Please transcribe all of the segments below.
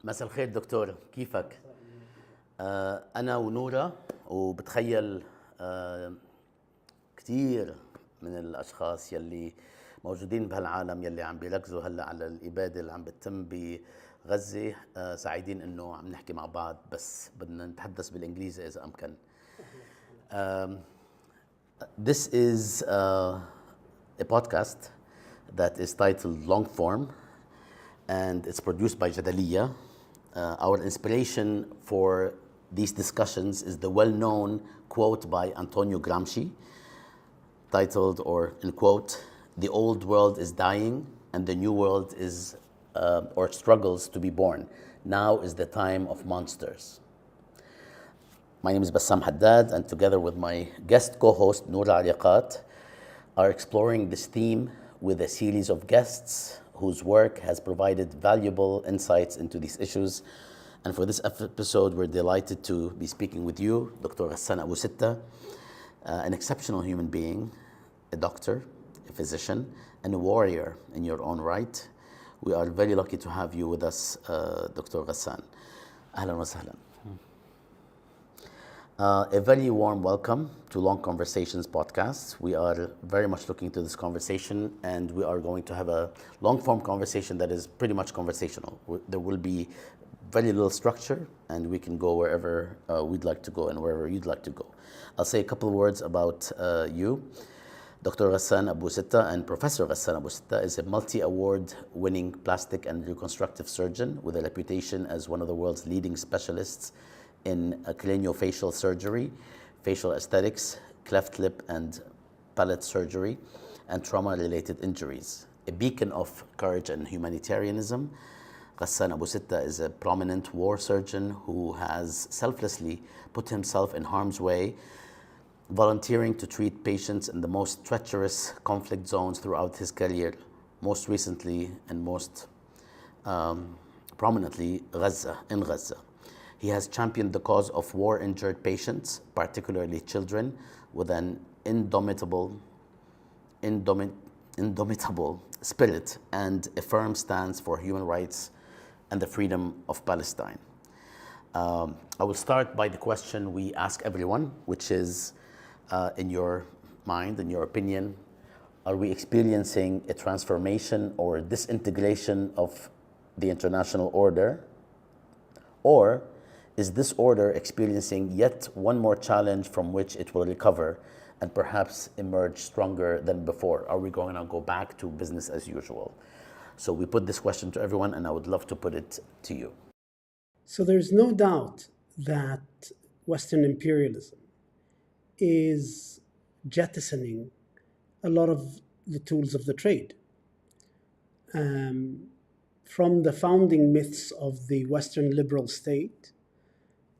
مساء الخير دكتور، كيفك؟ أنا ونورا، وبتخيل كتير من الأشخاص يلي موجودين بهالعالم يلي عم بيركزوا هلا على الإبادة اللي عم بتتم بغزة. سعيدين إنه عم نحكي مع بعض، بس بدنا نتحدث بالإنجليزي إذا أمكن. This is a podcast that is titled Long Form, and it's produced by Jadaliya. Our inspiration for these discussions is the well-known quote by Antonio Gramsci, titled, or in quote, "The old world is dying and the new world is, or struggles to be born. Now is the time of monsters." My name is Bassam Haddad, and together with my guest co-host Noura are exploring this theme with a series of guests whose work has provided valuable insights into these issues. And for this episode, we're delighted to be speaking with you, Dr. Ghassan Abu-Sittah, an exceptional human being, a doctor, a physician, and a warrior in your own right. We are very lucky to have you with us, Dr. Ghassan. Ahlan wa sahlan. A very warm welcome to Long Conversations podcast. We are very much looking to this conversation, and we are going to have a long-form conversation that is pretty much conversational. There will be very little structure, and we can go wherever we'd like to go and wherever you'd like to go. I'll say a couple of words about you. Dr. Ghassan Abu-Sittah and Professor Ghassan Abu-Sittah is a multi-award winning plastic and reconstructive surgeon with a reputation as one of the world's leading specialists in craniofacial surgery, facial aesthetics, cleft lip and palate surgery, and trauma-related injuries. A beacon of courage and humanitarianism, Ghassan Abu-Sittah is a prominent war surgeon who has selflessly put himself in harm's way, volunteering to treat patients in the most treacherous conflict zones throughout his career, most recently and most prominently in Gaza. He has championed the cause of war-injured patients, particularly children, with an indomitable spirit and a firm stance for human rights and the freedom of Palestine. I will start by the question we ask everyone, which is, in your mind, in your opinion, are we experiencing a transformation or disintegration of the international order? Or is this order experiencing yet one more challenge from which it will recover and perhaps emerge stronger than before? Are we going to go back to business as usual? So we put this question to everyone, and I would love to put it to you. So there's no doubt that Western imperialism is jettisoning a lot of the tools of the trade. From the founding myths of the Western liberal state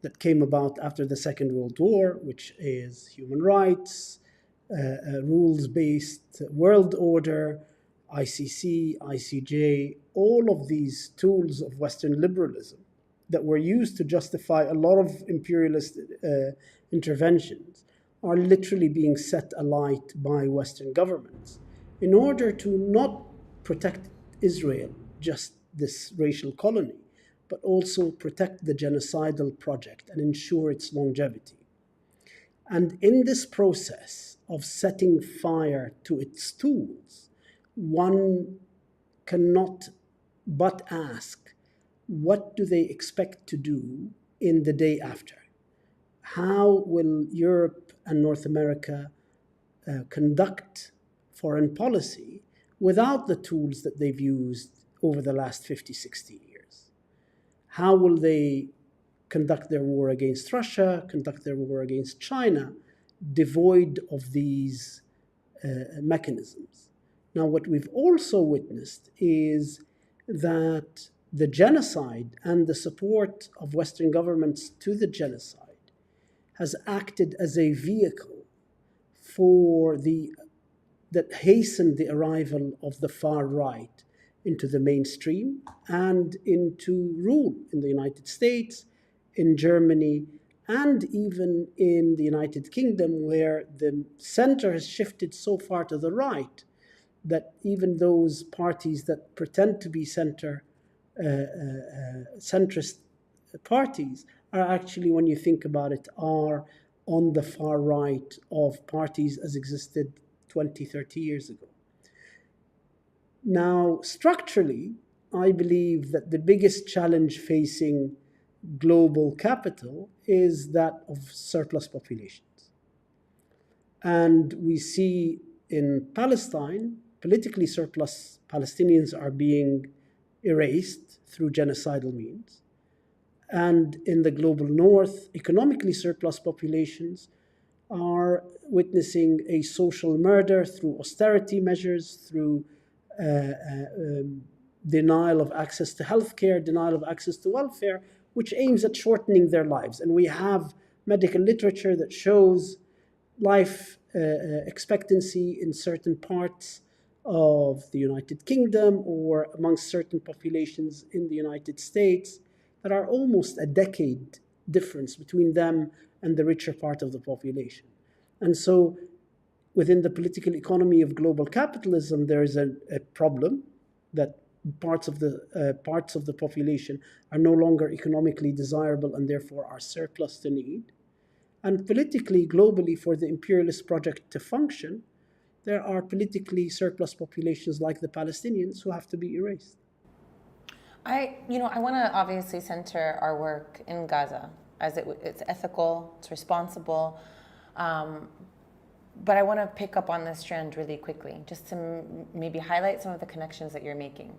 that came about after the Second World War, which is human rights, rules-based world order, ICC, ICJ, all of these tools of Western liberalism that were used to justify a lot of imperialist interventions are literally being set alight by Western governments in order to not protect Israel, just this racial colony, but also protect the genocidal project and ensure its longevity. And in this process of setting fire to its tools, one cannot but ask, what do they expect to do in the day after? How will Europe and North America conduct foreign policy without the tools that they've used over the last 50, 60 years? How will they conduct their war against Russia, conduct their war against China, devoid of these mechanisms? Now, what we've also witnessed is that the genocide and the support of Western governments to the genocide has acted as a vehicle for that hastened the arrival of the far right into the mainstream and into rule in the United States, in Germany, and even in the United Kingdom, where the center has shifted so far to the right that even those parties that pretend to be center centrist parties are actually, when you think about it, are on the far right of parties as existed 20, 30 years ago. Now, structurally, I believe that the biggest challenge facing global capital is that of surplus populations. And we see in Palestine, politically surplus Palestinians are being erased through genocidal means. And in the global north, economically surplus populations are witnessing a social murder through austerity measures, through denial of access to healthcare, denial of access to welfare, which aims at shortening their lives. And we have medical literature that shows life expectancy in certain parts of the United Kingdom or amongst certain populations in the United States that are almost a decade difference between them and the richer part of the population. And so within the political economy of global capitalism, there is a problem that parts of the population are no longer economically desirable and therefore are surplus to need. And politically, globally, for the imperialist project to function, there are politically surplus populations like the Palestinians who have to be erased. I want to obviously center our work in Gaza as it's ethical, it's responsible, but I want to pick up on this strand really quickly, just to maybe highlight some of the connections that you're making.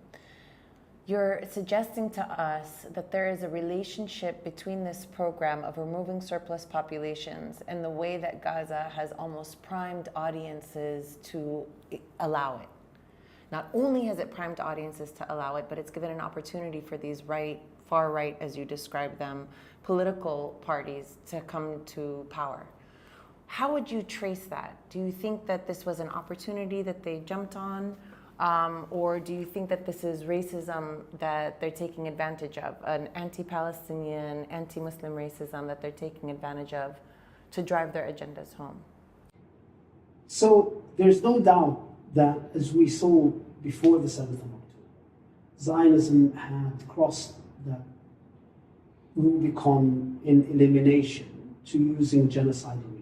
You're suggesting to us that there is a relationship between this program of removing surplus populations and the way that Gaza has almost primed audiences to allow it. Not only has it primed audiences to allow it, but it's given an opportunity for these far right, as you describe them, political parties to come to power. How would you trace that? Do you think that this was an opportunity that they jumped on? Or do you think that this is racism that they're taking advantage of, an anti-Palestinian, anti-Muslim racism that they're taking advantage of to drive their agendas home? So there's no doubt that, as we saw before the 7th of October, Zionism had crossed that Rubicon in elimination to using genocidal means.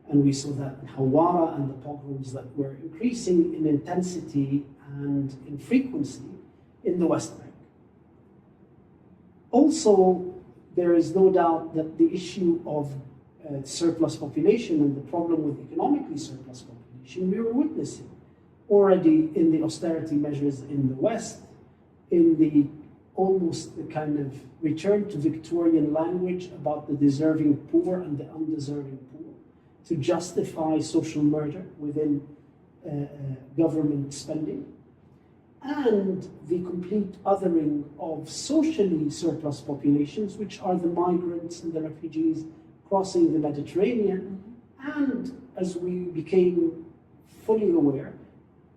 And we saw that in Hawara and the pogroms that were increasing in intensity and in frequency in the West Bank. Also, there is no doubt that the issue of surplus population and the problem with economically surplus population we were witnessing already in the austerity measures in the West, in the almost the kind of return to Victorian language about the deserving poor and the undeserving poor, to justify social murder within government spending, and the complete othering of socially surplus populations, which are the migrants and the refugees crossing the Mediterranean, and, as we became fully aware,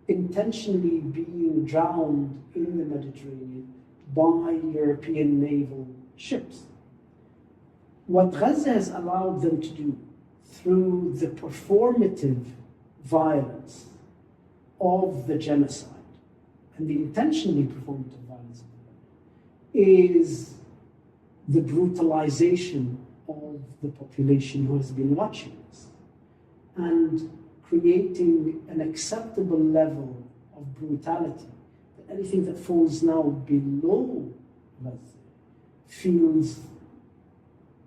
intentionally being drowned in the Mediterranean by European naval ships. What Gaza has allowed them to do through the performative violence of the genocide and the intentionally performative violence of the genocide is the brutalization of the population who has been watching this and creating an acceptable level of brutality that anything that falls now below Gaza feels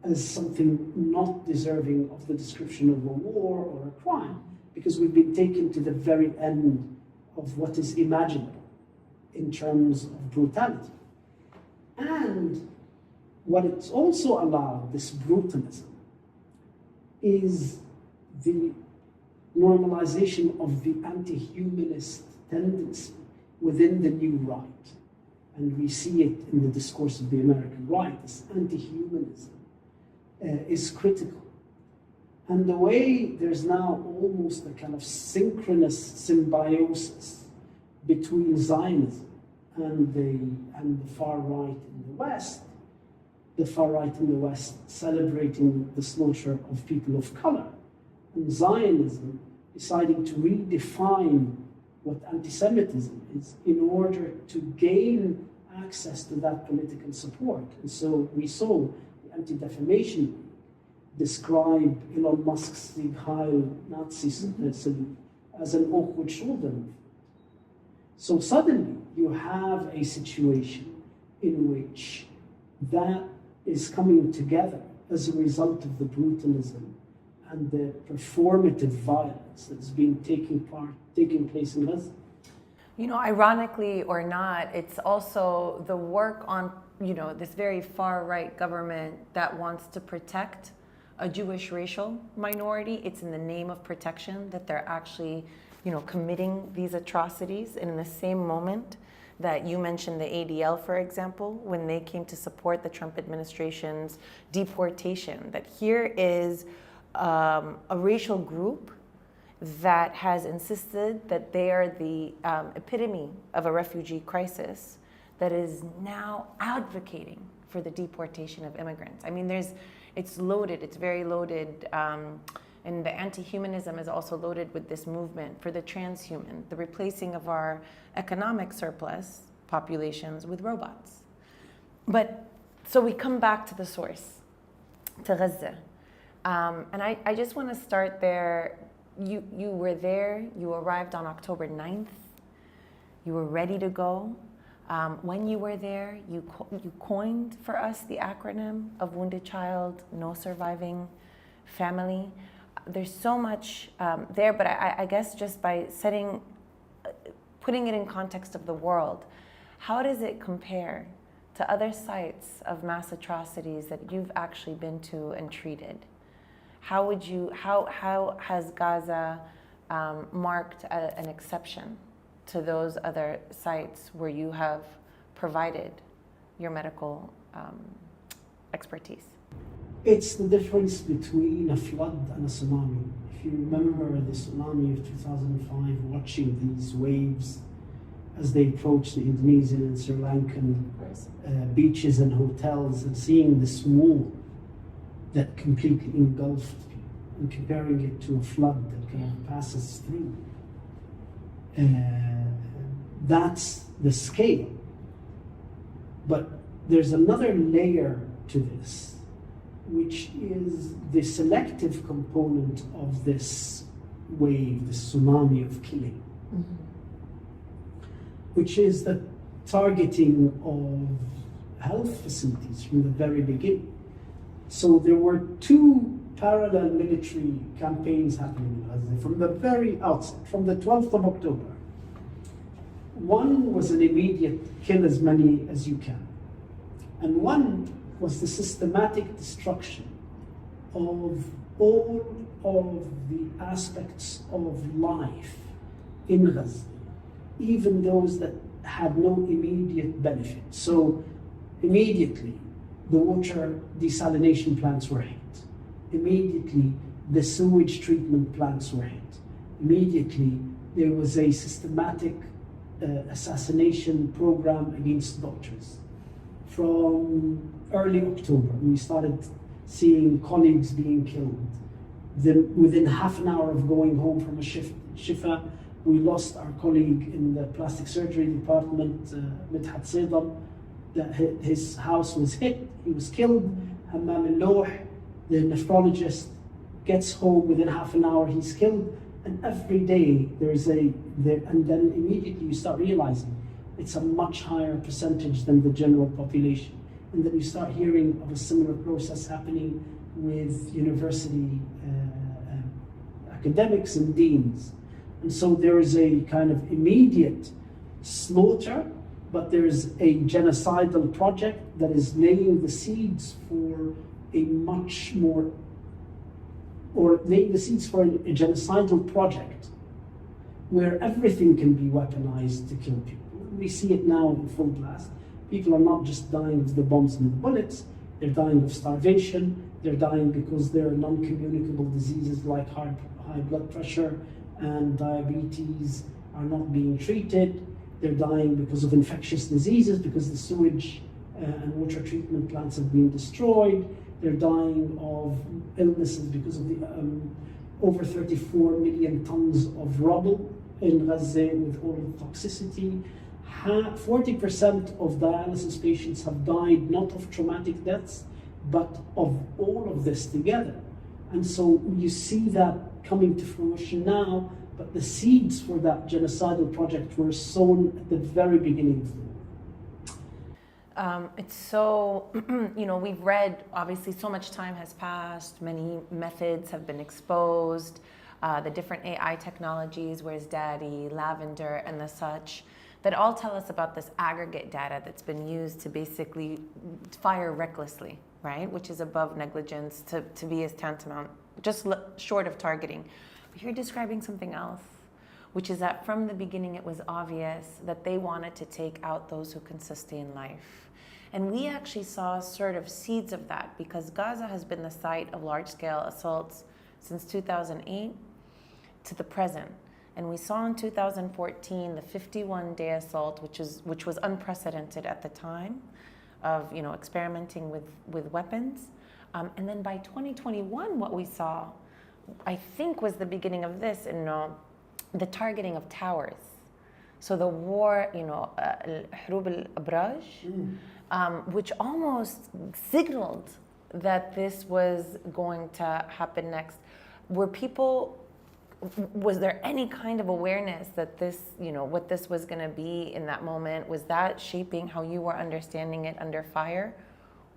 as something not deserving of the description of a war or a crime, because we've been taken to the very end of what is imaginable in terms of brutality. And what it's also allowed, this brutalism, is the normalization of the anti-humanist tendency within the new right. And we see it in the discourse of the American right. This anti-humanism is critical. And the way there's now almost a kind of synchronous symbiosis between Zionism and the far right in the West, the far right in the West celebrating the slaughter of people of color, and Zionism deciding to redefine what anti-Semitism is in order to gain access to that political support. And so we saw the Anti-Defamation League describe Elon Musk's Sieg Heil Nazi salute as an awkward shoulder move. So suddenly you have a situation in which that is coming together as a result of the brutalism and the performative violence that's been taking place in Gaza. You know, ironically or not, it's also the work on, you know, this very far-right government that wants to protect a Jewish racial minority. It's in the name of protection that they're actually, you know, committing these atrocities. And in the same moment that you mentioned the ADL, for example, when they came to support the Trump administration's deportation, that here is a racial group that has insisted that they are the epitome of a refugee crisis that is now advocating for the deportation of immigrants. I mean, it's loaded, it's very loaded, and the anti-humanism is also loaded with this movement for the transhuman, the replacing of our economic surplus populations with robots. But, so we come back to the source, to Gaza. And I just want to start there. You were there, you arrived on October 9th, you were ready to go. When you were there, you coined for us the acronym of Wounded Child, No Surviving Family. There's so much there, but I guess just by putting it in context of the world, how does it compare to other sites of mass atrocities that you've actually been to and treated? How has Gaza marked an exception to those other sites where you have provided your medical expertise? It's the difference between a flood and a tsunami. If you remember the tsunami of 2005, watching these waves as they approach the Indonesian and Sri Lankan beaches and hotels, and seeing this wall that completely engulfed people, and comparing it to a flood that kind of passes through. That's the scale. But there's another layer to this, which is the selective component of this wave, this tsunami of killing, which is the targeting of health facilities from the very beginning. So there were two parallel military campaigns happening in Gaza from the very outset, from the 12th of October. One was an immediate kill as many as you can. And one was the systematic destruction of all of the aspects of life in Gaza, even those that had no immediate benefit. So immediately, the water desalination plants were hit. Immediately, the sewage treatment plants were hit. Immediately, there was a systematic assassination program against doctors. From early October, we started seeing colleagues being killed. Then, within half an hour of going home from a shifa, we lost our colleague in the plastic surgery department, Midhat Saydam. His house was hit, he was killed. Hammam al-Lawh, the nephrologist, gets home within half an hour, he's killed. And every day and then immediately you start realizing it's a much higher percentage than the general population. And then you start hearing of a similar process happening with university academics and deans. And so there is a kind of immediate slaughter, but there's a genocidal project that is laying the seeds for a much more, or laying the seeds for a genocidal project where everything can be weaponized to kill people. We see it now in full blast. People are not just dying of the bombs and the bullets, they're dying of starvation, they're dying because there are non-communicable diseases like high blood pressure and diabetes are not being treated. They're dying because of infectious diseases, because the sewage and water treatment plants have been destroyed. They're dying of illnesses because of the over 34 million tons of rubble in Gaza with all the toxicity. 40% of dialysis patients have died not of traumatic deaths, but of all of this together. And so you see that coming to fruition now, but the seeds for that genocidal project were sown at the very beginning of the war. It's so, we've read, obviously so much time has passed, many methods have been exposed, the different AI technologies, where's Daddy, Lavender, and the such, that all tell us about this aggregate data that's been used to basically fire recklessly, right? Which is above negligence to be as tantamount, just short of targeting. But you're describing something else, which is that from the beginning it was obvious that they wanted to take out those who can sustain life. And we actually saw sort of seeds of that because Gaza has been the site of large-scale assaults since 2008 to the present. And we saw in 2014 the 51-day assault, which was unprecedented at the time of experimenting with weapons. And then by 2021, what we saw, I think, was the beginning of this, the targeting of towers. So the war, Hurub al-Abraj, which almost signaled that this was going to happen next. Was there any kind of awareness that this, what this was going to be in that moment? Was that shaping how you were understanding it under fire?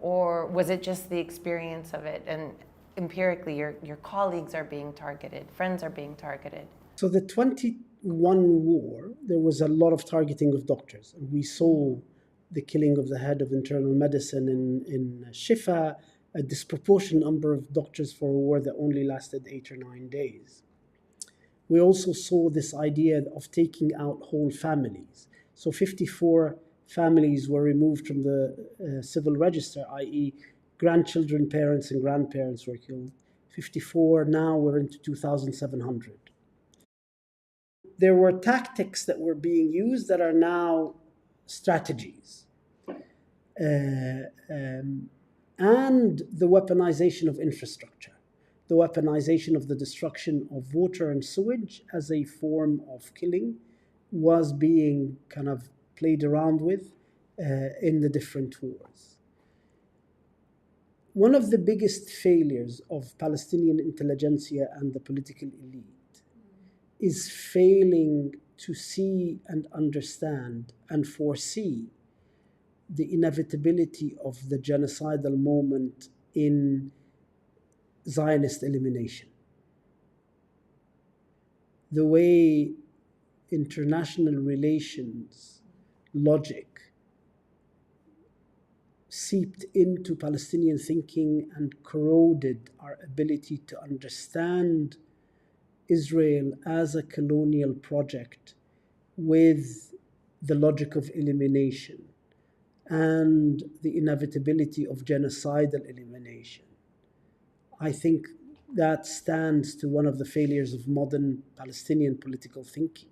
Or was it just the experience of it? And empirically, your colleagues are being targeted, friends are being targeted. So the 21 war, there was a lot of targeting of doctors. And we saw the killing of the head of internal medicine in Shifa, a disproportionate number of doctors for a war that only lasted 8 or 9 days. We also saw this idea of taking out whole families. So 54 families were removed from the civil register, i.e. grandchildren, parents, and grandparents were killed. 54, now we're into 2,700. There were tactics that were being used that are now strategies. And the weaponization of infrastructure. The weaponization of the destruction of water and sewage as a form of killing was being kind of played around with in the different wars. One of the biggest failures of Palestinian intelligentsia and the political elite is failing to see and understand and foresee the inevitability of the genocidal moment in Zionist elimination. The way international relations logic seeped into Palestinian thinking and corroded our ability to understand Israel as a colonial project with the logic of elimination and the inevitability of genocidal elimination. I think that stands to one of the failures of modern Palestinian political thinking.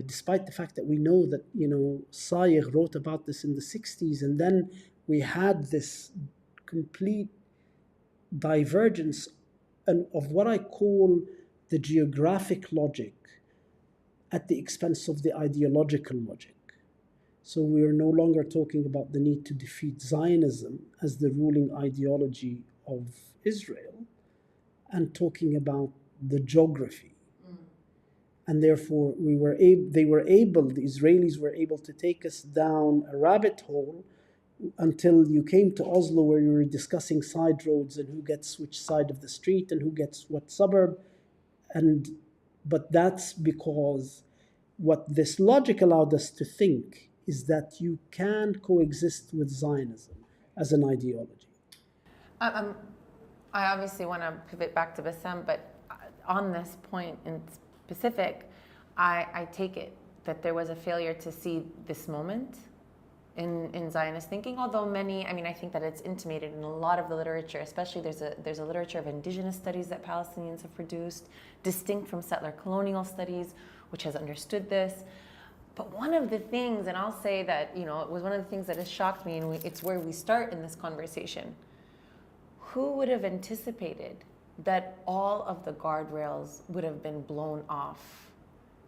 Despite the fact that we know that, Sayegh wrote about this in the 60s, and then we had this complete divergence of what I call the geographic logic at the expense of the ideological logic. So we are no longer talking about the need to defeat Zionism as the ruling ideology of Israel and talking about the geography. And therefore the Israelis were able to take us down a rabbit hole until you came to Oslo, where you were discussing side roads and who gets which side of the street and who gets what suburb. But that's because what this logic allowed us to think is that you can coexist with Zionism as an ideology. I obviously want to pivot back to Bassam, but on this point in specific, I take it that there was a failure to see this moment in Zionist thinking, although I think that it's intimated in a lot of the literature, especially there's a literature of indigenous studies that Palestinians have produced, distinct from settler colonial studies, which has understood this. But one of the things, and I'll say that, it was one of the things that has shocked me, and it's where we start in this conversation. Who would have anticipated that all of the guardrails would have been blown off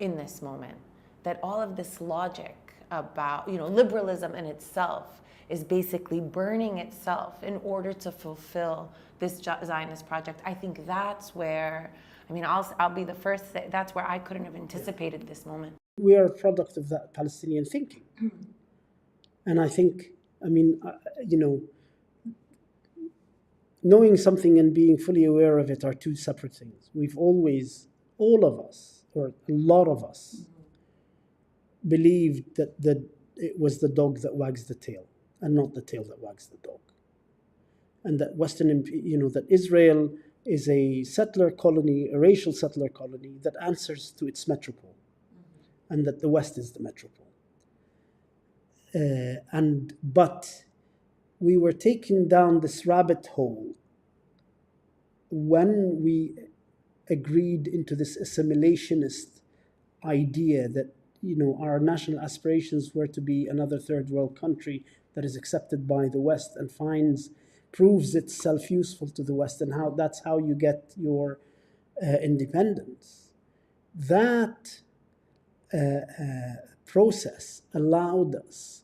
in this moment, that all of this logic about, liberalism in itself is basically burning itself in order to fulfill this Zionist project. I think that's where, I'll be the first, that's where I couldn't have anticipated this moment. We are a product of that Palestinian thinking. And I think, knowing something and being fully aware of it are two separate things. We've always, all of us, or a lot of us, believed that it was the dog that wags the tail and not the tail that wags the dog. And that that Israel is a settler colony, a racial settler colony that answers to its metropole, and that the West is the metropole. But we were taken down this rabbit hole when we agreed into this assimilationist idea that our national aspirations were to be another third world country that is accepted by the West and proves itself useful to the West, and that's how you get your independence. That process allowed us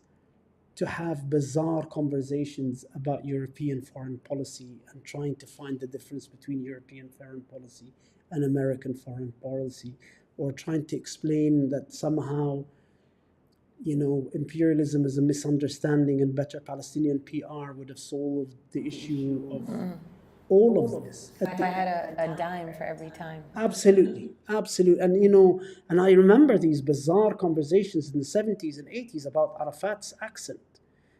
to have bizarre conversations about European foreign policy and trying to find the difference between European foreign policy and American foreign policy, or trying to explain that somehow, imperialism is a misunderstanding and better Palestinian PR would have solved the issue of all of this. If I had a dime for every time. Absolutely. And I remember these bizarre conversations in the 70s and 80s about Arafat's accent.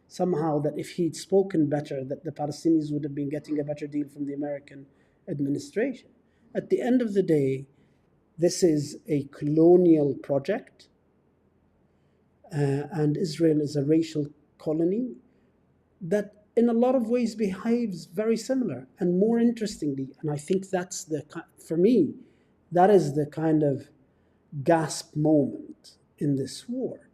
Somehow that if he'd spoken better, that the Palestinians would have been getting a better deal from the American administration. At the end of the day, this is a colonial project, and Israel is a racial colony that in a lot of ways behaves very similar. And more interestingly, and I think for me, that is the kind of gasp moment in this war,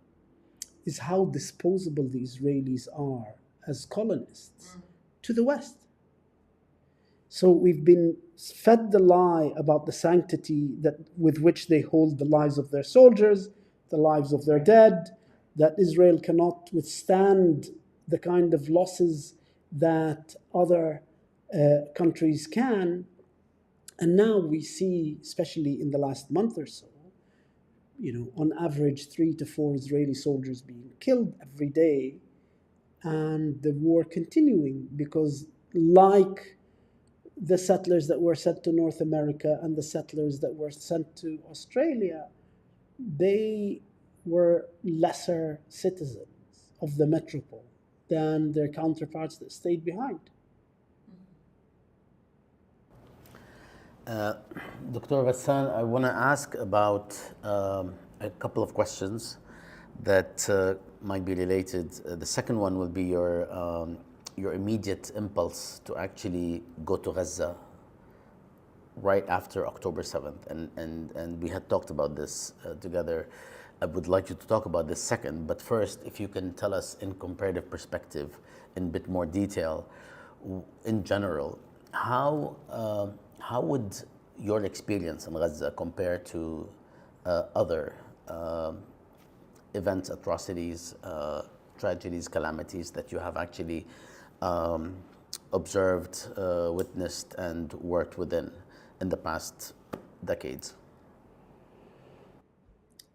is how disposable the Israelis are as colonists to the West. So we've been fed the lie about the sanctity with which they hold the lives of their soldiers, the lives of their dead, that Israel cannot withstand the kind of losses that other countries can. And now we see, especially in the last month or so, on average 3 to 4 Israeli soldiers being killed every day, and the war continuing, because like the settlers that were sent to North America and the settlers that were sent to Australia, they were lesser citizens of the metropole than their counterparts that stayed behind. Dr. Ghassan, I want to ask about a couple of questions that might be related. The second one will be your immediate impulse to actually go to Gaza right after October 7th. And we had talked about this together. I would like you to talk about this second, but first, if you can tell us in comparative perspective, in a bit more detail, in general, how would your experience in Gaza compare to other events, atrocities, tragedies, calamities that you have actually observed, witnessed, and worked within in the past decades?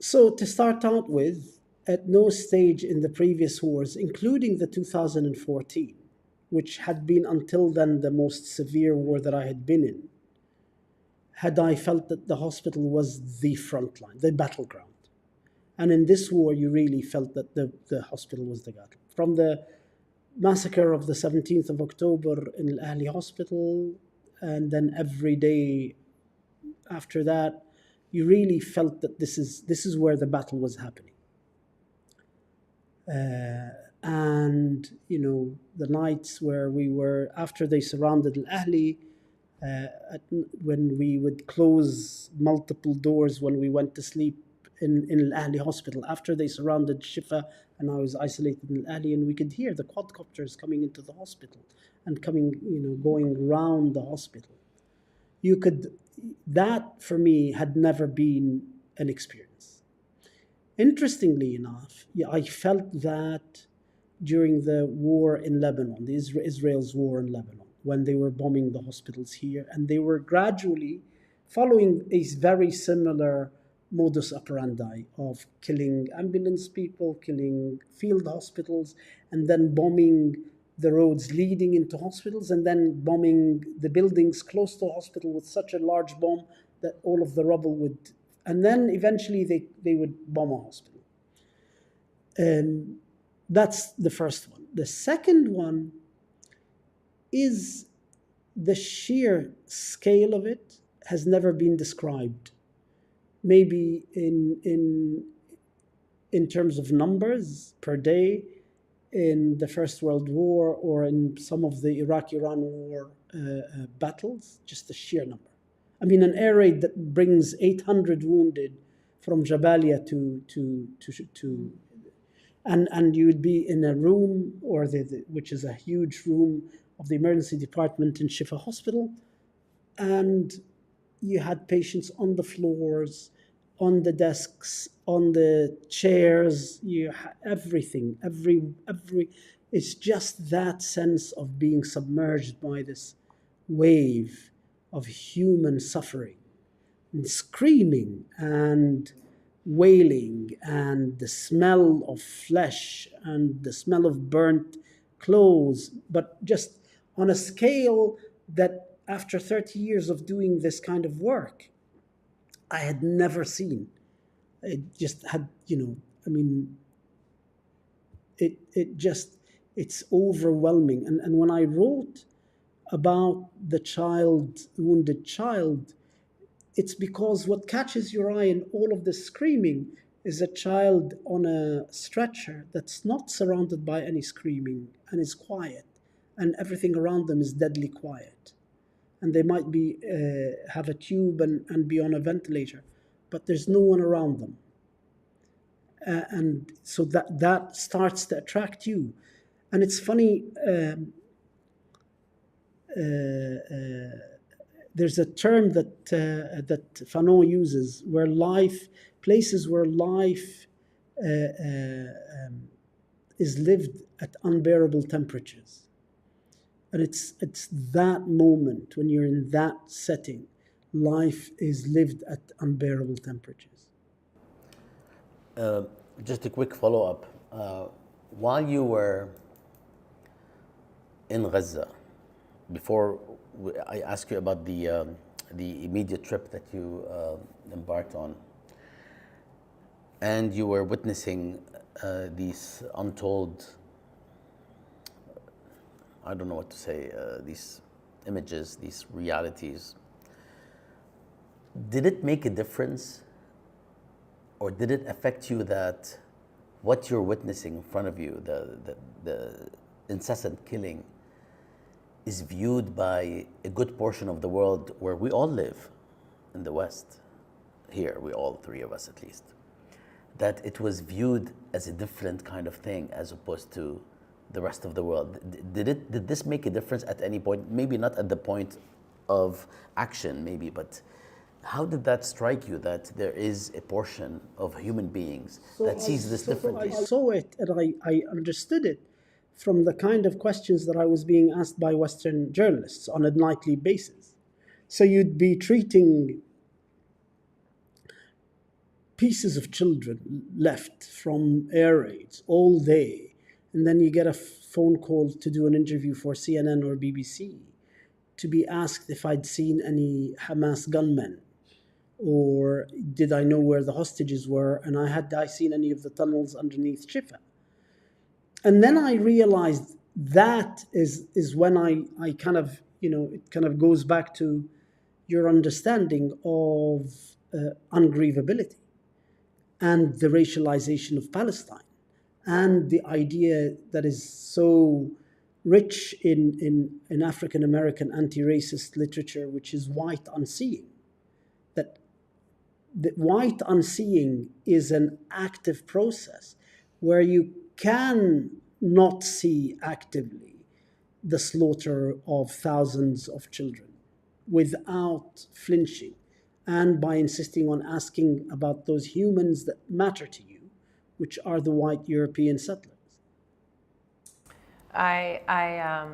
So to start out with, at no stage in the previous wars, including the 2014, which had been until then the most severe war that I had been in, had I felt that the hospital was the front line, the battleground. And in this war, you really felt that the hospital was the battle. From the massacre of the 17th of October in Al Ahli Hospital, and then every day after that, you really felt that this is where the battle was happening. And, the nights where we were, after they surrounded Al Ahli, when we would close multiple doors when we went to sleep in Al Ahli Hospital, after they surrounded Shifa, and I was isolated in Al Ahli, and we could hear the quadcopters coming into the hospital and going around the hospital. That for me had never been an experience. Interestingly enough, yeah, I felt that during the war in Lebanon, Israel's war in Lebanon, when they were bombing the hospitals here, and they were gradually following a very similar modus operandi of killing ambulance people, killing field hospitals, and then bombing the roads leading into hospitals, and then bombing the buildings close to a hospital with such a large bomb that all of the rubble would, and then eventually they would bomb a hospital. That's the first one. The second one is the sheer scale of it has never been described. Maybe in terms of numbers per day in the First World War or in some of the Iraq-Iran war battles, just the sheer number. I mean, an air raid that brings 800 wounded from Jabalia to and you would be in a room, or which is a huge room of the emergency department in Shifa Hospital, and you had patients on the floors, on the desks, on the chairs, everything, it's just that sense of being submerged by this wave of human suffering and screaming and wailing and the smell of flesh and the smell of burnt clothes, but just on a scale that after 30 years of doing this kind of work, I had never seen. It just had, I mean, it's overwhelming. And when I wrote about the wounded child, it's because what catches your eye in all of this screaming is a child on a stretcher that's not surrounded by any screaming and is quiet, and everything around them is deadly quiet. And they might be have a tube and be on a ventilator, but there's no one around them. And so that starts to attract you. And it's funny, there's a term that Fanon uses, where places where life is lived at unbearable temperatures. And it's that moment when you're in that setting, life is lived at unbearable temperatures. Just a quick follow-up. While you were in Gaza, before I ask you about the immediate trip that you embarked on, and you were witnessing these untold, I don't know what to say, these images, these realities, did it make a difference, or did it affect you that what you're witnessing in front of you, the incessant killing, is viewed by a good portion of the world where we all live, in the West, here, we all three of us at least, that it was viewed as a different kind of thing as opposed to the rest of the world? Did this make a difference at any point? Maybe not at the point of action, maybe, but how did that strike you, that there is a portion of human beings that sees this differently? I saw it and I understood it from the kind of questions that I was being asked by Western journalists on a nightly basis. So you'd be treating pieces of children left from air raids all day, and then you get a phone call to do an interview for CNN or BBC to be asked if I'd seen any Hamas gunmen, or did I know where the hostages were, and had I seen any of the tunnels underneath Shifa. And then I realized that is when I kind of, it kind of goes back to your understanding of ungrievability and the racialization of Palestine, and the idea that is so rich in African American anti-racist literature, which is white unseeing. That the white unseeing is an active process where you can not see actively the slaughter of thousands of children without flinching, and by insisting on asking about those humans that matter to you, which are the white European settlers. I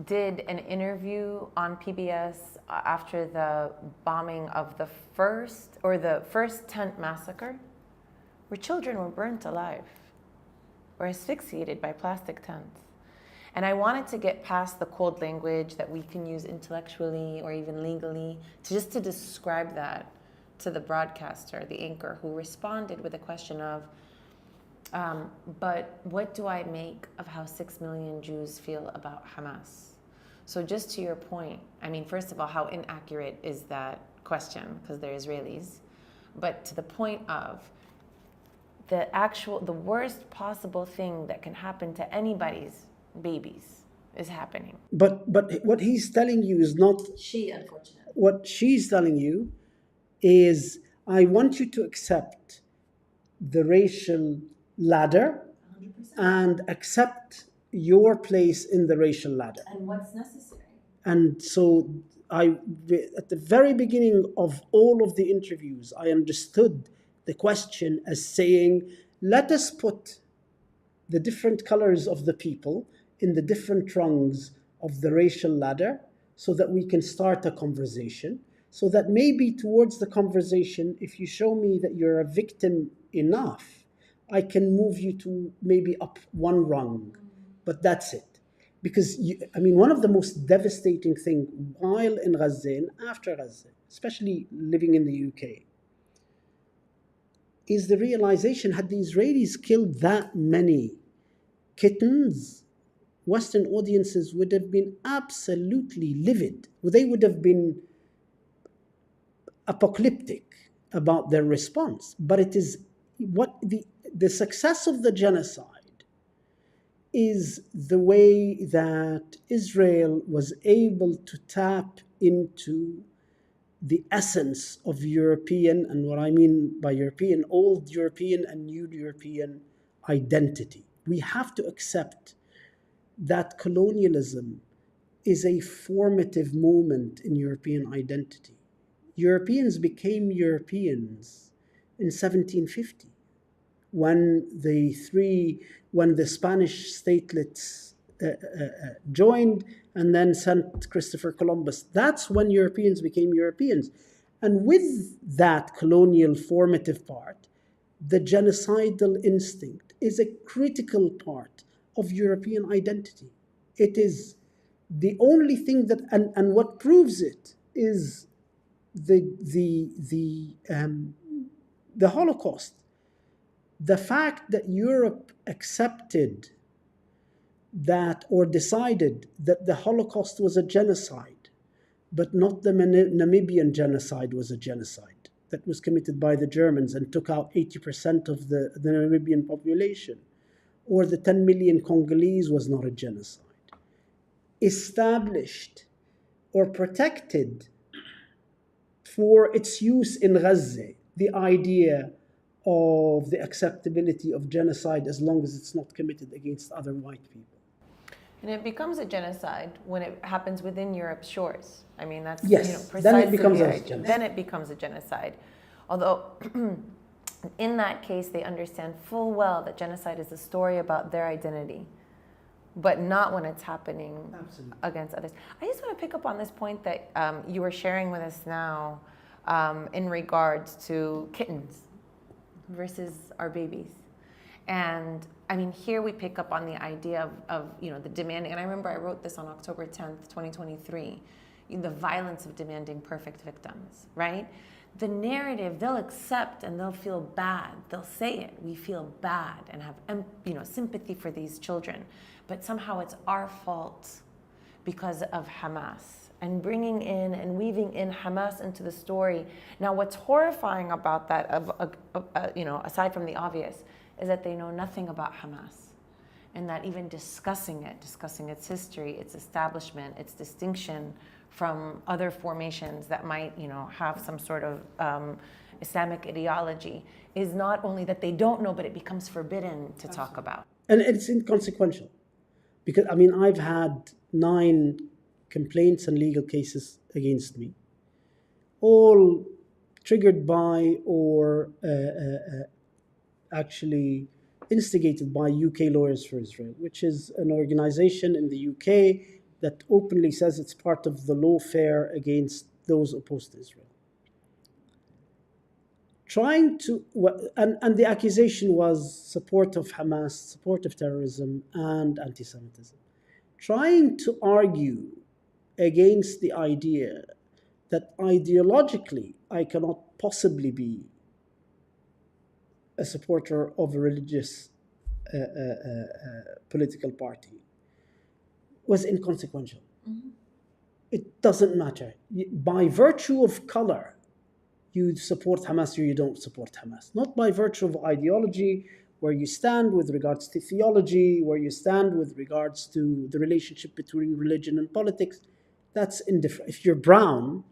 did an interview on PBS after the bombing of the first tent massacre, where children were burnt alive or asphyxiated by plastic tents. And I wanted to get past the cold language that we can use intellectually or even legally to describe that to the broadcaster, the anchor, who responded with a question of, but what do I make of how 6 million Jews feel about Hamas? So just to your point, I mean, first of all, how inaccurate is that question? Because they're Israelis. But to the point of the worst possible thing that can happen to anybody's babies is happening. But what he's telling you is not... Unfortunately. What she's telling you is, I want you to accept the racial ladder 100%. and accept your place in the racial ladder. And what's necessary. And so at the very beginning of all of the interviews, I understood the question as saying, let us put the different colors of the people in the different rungs of the racial ladder so that we can start a conversation, so that maybe towards the conversation, if you show me that you're a victim enough, I can move you to maybe up one rung, but that's it. Because, one of the most devastating things while in Gaza and after Gaza, especially living in the UK, is the realization, had the Israelis killed that many kittens, Western audiences would have been absolutely livid. They would have been apocalyptic about their response. But it is what the success of the genocide is the way that Israel was able to tap into the essence of European, and what I mean by European, old European and new European identity. We have to accept that colonialism is a formative moment in European identity. Europeans became Europeans in 1750 when the Spanish statelets joined and then sent Christopher Columbus. That's when Europeans became Europeans. And with that colonial formative part, the genocidal instinct is a critical part of European identity. It is the only thing that, and what proves it is the Holocaust. The fact that Europe accepted that or decided that the Holocaust was a genocide, but not the Namibian genocide was a genocide that was committed by the Germans and took out 80% of the Namibian population, or the 10 million Congolese was not a genocide, established or protected for its use in Gaza the idea of the acceptability of genocide as long as it's not committed against other white people. And it becomes a genocide when it happens within Europe's shores. I mean, that's precisely then it becomes a genocide. Then it becomes a genocide. Although, in that case, they understand full well that genocide is a story about their identity, but not when it's happening against others. I just want to pick up on this point that you were sharing with us now in regards to kittens versus our babies. And I mean, here we pick up on the idea of the demanding, and I remember I wrote this on October 10th, 2023, the violence of demanding perfect victims, right? The narrative, they'll accept and they'll feel bad. They'll say it, we feel bad and have sympathy for these children. But somehow it's our fault because of Hamas, and bringing in and weaving in Hamas into the story. Now, what's horrifying about that, aside from the obvious, is that they know nothing about Hamas, and that even discussing its history, its establishment, its distinction from other formations that might, have some sort of Islamic ideology, is not only that they don't know, but it becomes forbidden to talk about. And it's inconsequential. Because, I've had 9 complaints and legal cases against me, all triggered by or actually instigated by UK Lawyers for Israel, which is an organization in the UK that openly says it's part of the lawfare against those opposed to Israel. And the accusation was support of Hamas, support of terrorism, and anti-Semitism. Trying to argue against the idea that ideologically I cannot possibly be a supporter of a religious political party was inconsequential. Mm-hmm. It doesn't matter. By virtue of color, you support Hamas or you don't support Hamas. Not by virtue of ideology, where you stand with regards to theology, where you stand with regards to the relationship between religion and politics. That's indifferent. If you're brown,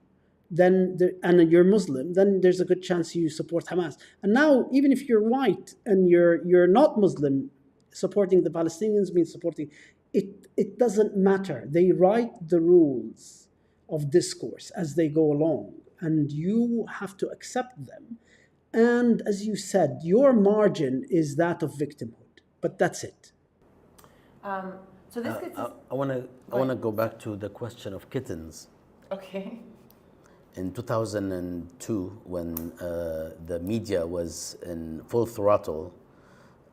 and you're Muslim, then there's a good chance you support Hamas. And now, even if you're white and you're not Muslim, supporting the Palestinians means supporting. It doesn't matter. They write the rules of discourse as they go along, and you have to accept them. And as you said, your margin is that of victimhood, but that's it. So this gets. I want to go back to the question of kittens. Okay. In 2002, when the media was in full throttle,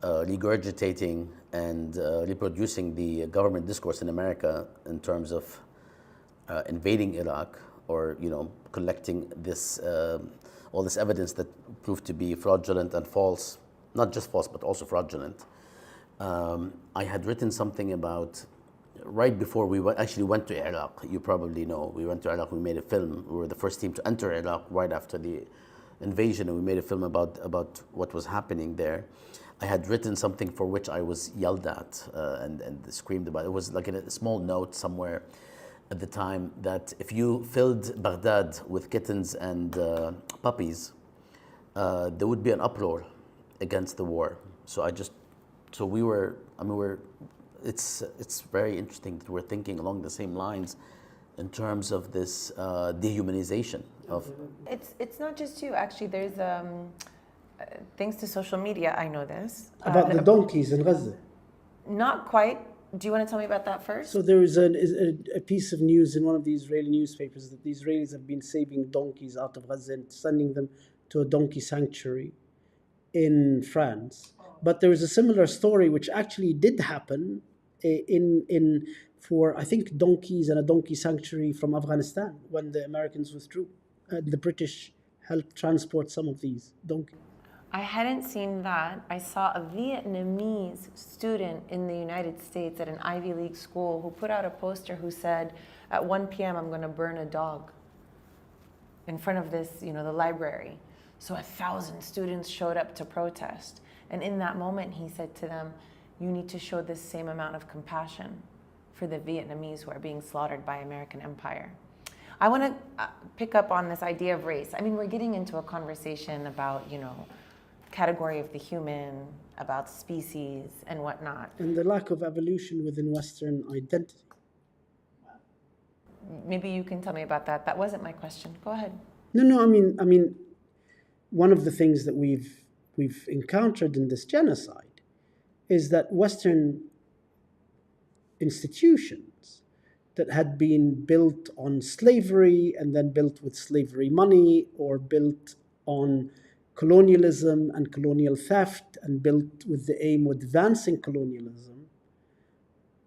regurgitating and reproducing the government discourse in America in terms of invading Iraq, or collecting this all this evidence that proved to be fraudulent and false, not just false but also fraudulent. I had written something about, right before we actually went to Iraq. You probably know, we went to Iraq, we made a film. We were the first team to enter Iraq right after the invasion, and we made a film about what was happening there. I had written something for which I was yelled at and screamed about. It was like in a small note somewhere at the time, that if you filled Baghdad with kittens and puppies, there would be an uproar against the war. It's very interesting that we're thinking along the same lines in terms of this dehumanization of. It's not just you, actually. There's thanks to social media, I know this about the donkeys in Gaza. Not quite. Do you want to tell me about that first? So there is a piece of news in one of the Israeli newspapers that the Israelis have been saving donkeys out of Gaza and sending them to a donkey sanctuary in France. But there is a similar story which actually did happen for, I think, donkeys and a donkey sanctuary from Afghanistan when the Americans withdrew. The British helped transport some of these donkeys. I hadn't seen that. I saw a Vietnamese student in the United States at an Ivy League school who put out a poster who said, at 1 p.m. I'm going to burn a dog in front of this, the library. So 1,000 students showed up to protest. And in that moment, he said to them, you need to show this same amount of compassion for the Vietnamese who are being slaughtered by American empire. I want to pick up on this idea of race. I mean, we're getting into a conversation about, category of the human, about species and whatnot. And the lack of evolution within Western identity. Maybe you can tell me about that. That wasn't my question. Go ahead. No, I mean, one of the things that we've encountered in this genocide is that Western institutions that had been built on slavery and then built with slavery money, or built on colonialism and colonial theft, and built with the aim of advancing colonialism,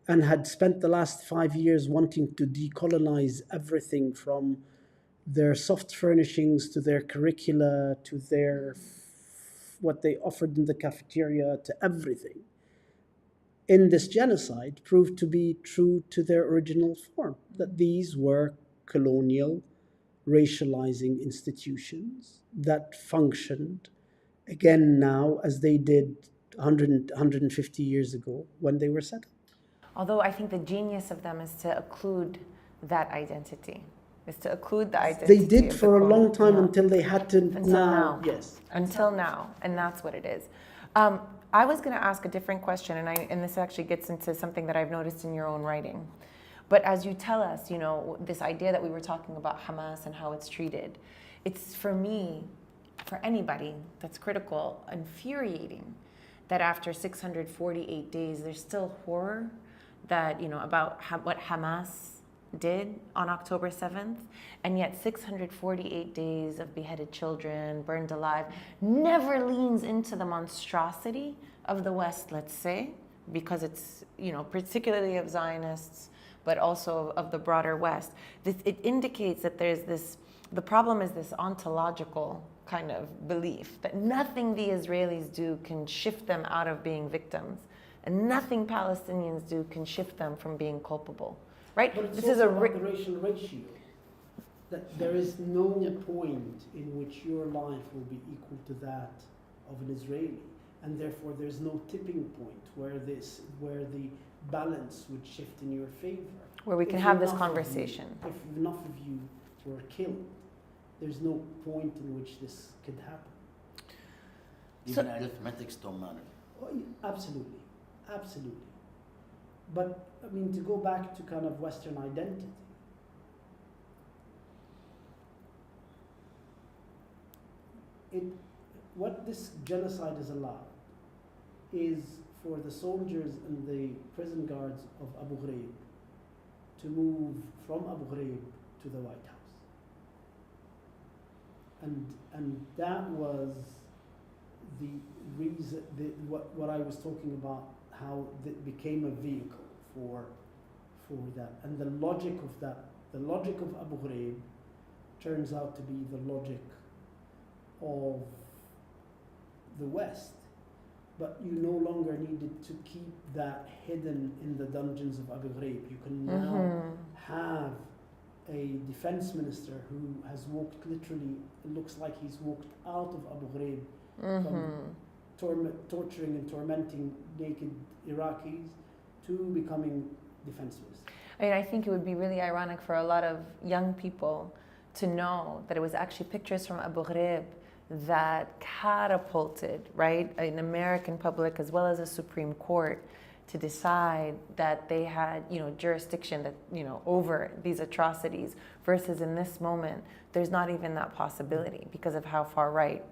and had spent the last 5 years wanting to decolonize everything from their soft furnishings to their curricula to their what they offered in the cafeteria to everything, in this genocide proved to be true to their original form, that these were colonial, racializing institutions that functioned again now as they did 150 years ago when they were set up. Although I think the genius of them is to occlude that identity. Is to occlude the identity. They did for a long time until they had to now. Yes. Until now, and that's what it is. I was going to ask a different question, and this actually gets into something that I've noticed in your own writing. But as you tell us, this idea that we were talking about Hamas and how it's treated, it's, for me, for anybody that's critical, infuriating that after 648 days, there's still horror that, about what Hamas did on October 7th, and yet 648 days of beheaded children, burned alive, never leans into the monstrosity of the West, let's say, because it's, particularly of Zionists, but also of the broader West. It indicates that the problem is this ontological kind of belief that nothing the Israelis do can shift them out of being victims, and nothing Palestinians do can shift them from being culpable. Right? But it's also about the racial ratio. That there is no point in which your life will be equal to that of an Israeli, and therefore there's no tipping point where the balance would shift in your favor. Where we can have this conversation. If enough of you were killed, there's no point in which this could happen. Even arithmetics don't matter. Oh, absolutely, absolutely. But I mean, to go back to kind of Western identity, what this genocide has allowed is for the soldiers and the prison guards of Abu Ghraib to move from Abu Ghraib to the White House. And that was the reason, what I was talking about, how it became a vehicle for that. And the logic of that, the logic of Abu Ghraib turns out to be the logic of the West. But you no longer needed to keep that hidden in the dungeons of Abu Ghraib. You can now have a defense minister who has walked literally, it looks like he's walked out of Abu Ghraib from torturing and tormenting naked Iraqis to becoming defense minister. I mean, I think it would be really ironic for a lot of young people to know that it was actually pictures from Abu Ghraib that catapulted, right, an American public as well as a Supreme Court to decide that they had, jurisdiction that, over these atrocities, versus in this moment, there's not even that possibility because of how far right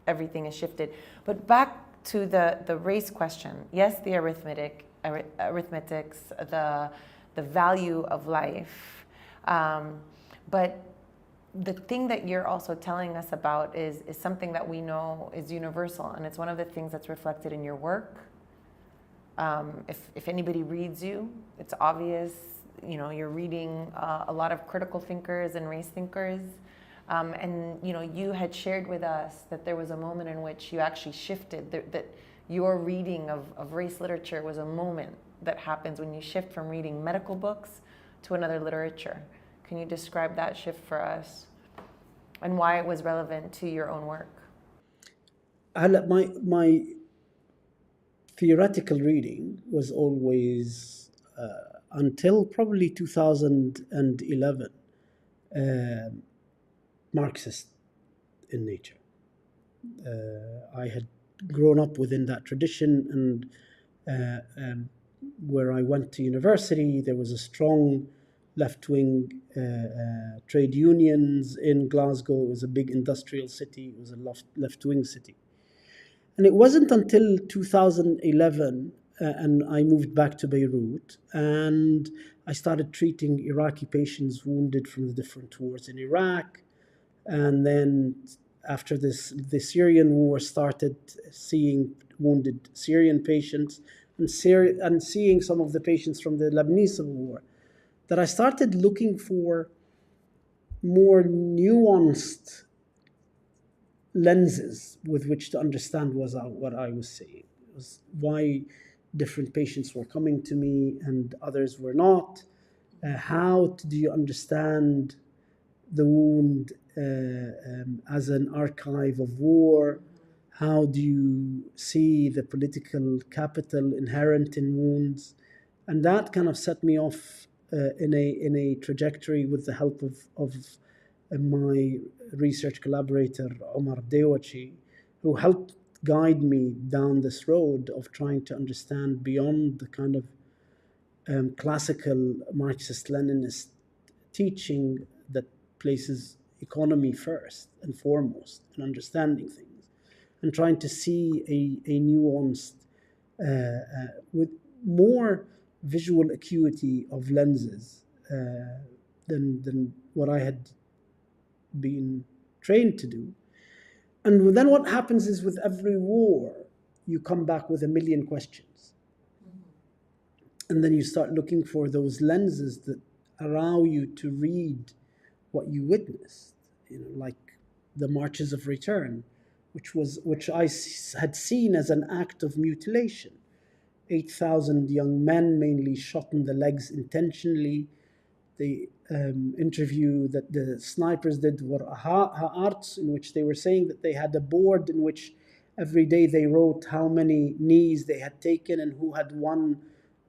everything is shifted. But back to the race question. Yes, the arithmetics, the value of life, but the thing that you're also telling us about is something that we know is universal, and it's one of the things that's reflected in your work. If anybody reads you, it's obvious, you're reading a lot of critical thinkers and race thinkers. And you had shared with us that there was a moment in which you actually shifted, that your reading of race literature was a moment that happens when you shift from reading medical books to another literature. Can you describe that shift for us and why it was relevant to your own work? My theoretical reading was always, until probably 2011, Marxist in nature. I had grown up within that tradition, and where I went to university, there was a strong left-wing trade unions in Glasgow. It was a big industrial city. It was a left-wing city. And it wasn't until 2011, and I moved back to Beirut, and I started treating Iraqi patients wounded from the different wars in Iraq. And then after the Syrian war, started seeing wounded Syrian patients and seeing some of the patients from the Lebanese Civil War, that I started looking for more nuanced lenses with which to understand what I was seeing. It was why different patients were coming to me and others were not. How do you understand the wound as an archive of war? How do you see the political capital inherent in wounds? And that kind of set me off in a trajectory with the help of my research collaborator, Omar Dewachi, who helped guide me down this road of trying to understand beyond the kind of classical Marxist-Leninist teaching that places economy first and foremost, and understanding things, and trying to see a nuanced, with more visual acuity of lenses than what I had been trained to do. And then what happens is, with every war, you come back with a million questions. And then you start looking for those lenses that allow you to read what you witnessed, like the Marches of Return, which I had seen as an act of mutilation. 8,000 young men, mainly shot in the legs intentionally. The interview that the snipers did were ha'arts, in which they were saying that they had a board in which every day they wrote how many knees they had taken and who had won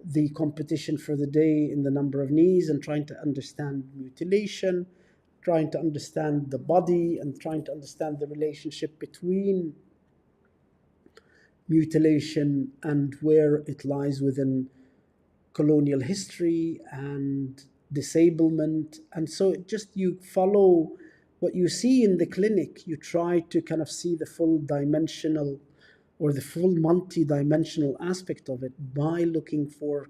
the competition for the day in the number of knees, and trying to understand mutilation, trying to understand the body, and trying to understand the relationship between mutilation and where it lies within colonial history and disablement. And so you follow what you see in the clinic. You try to kind of see the full dimensional or the full multi-dimensional aspect of it by looking for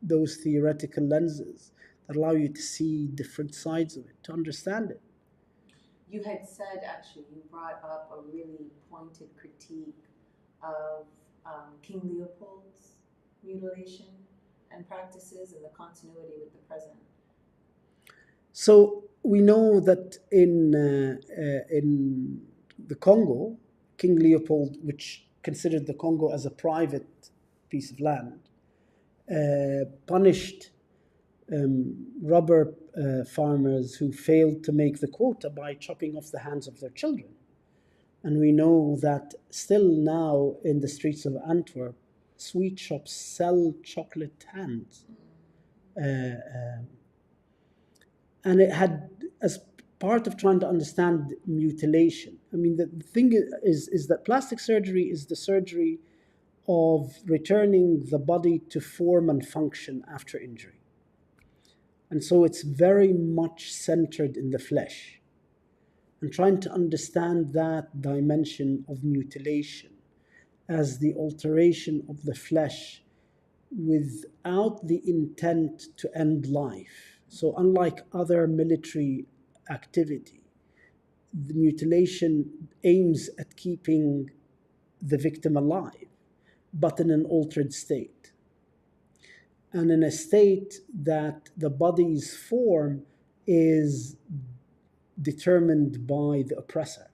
those theoretical lenses that allow you to see different sides of it, to understand it. You had said, actually, you brought up a really pointed critique of King Leopold's mutilation and practices and the continuity with the present. So we know that in the Congo, King Leopold, which considered the Congo as a private piece of land, punished rubber farmers who failed to make the quota by chopping off the hands of their children. And we know that still now in the streets of Antwerp, sweet shops sell chocolate hands. And it had, as part of trying to understand mutilation, I mean, the thing is that plastic surgery is the surgery of returning the body to form and function after injury. And so it's very much centered in the flesh, and trying to understand that dimension of mutilation as the alteration of the flesh without the intent to end life. So unlike other military activity, the mutilation aims at keeping the victim alive, but in an altered state. And in a state that the body's form is determined by the oppressor,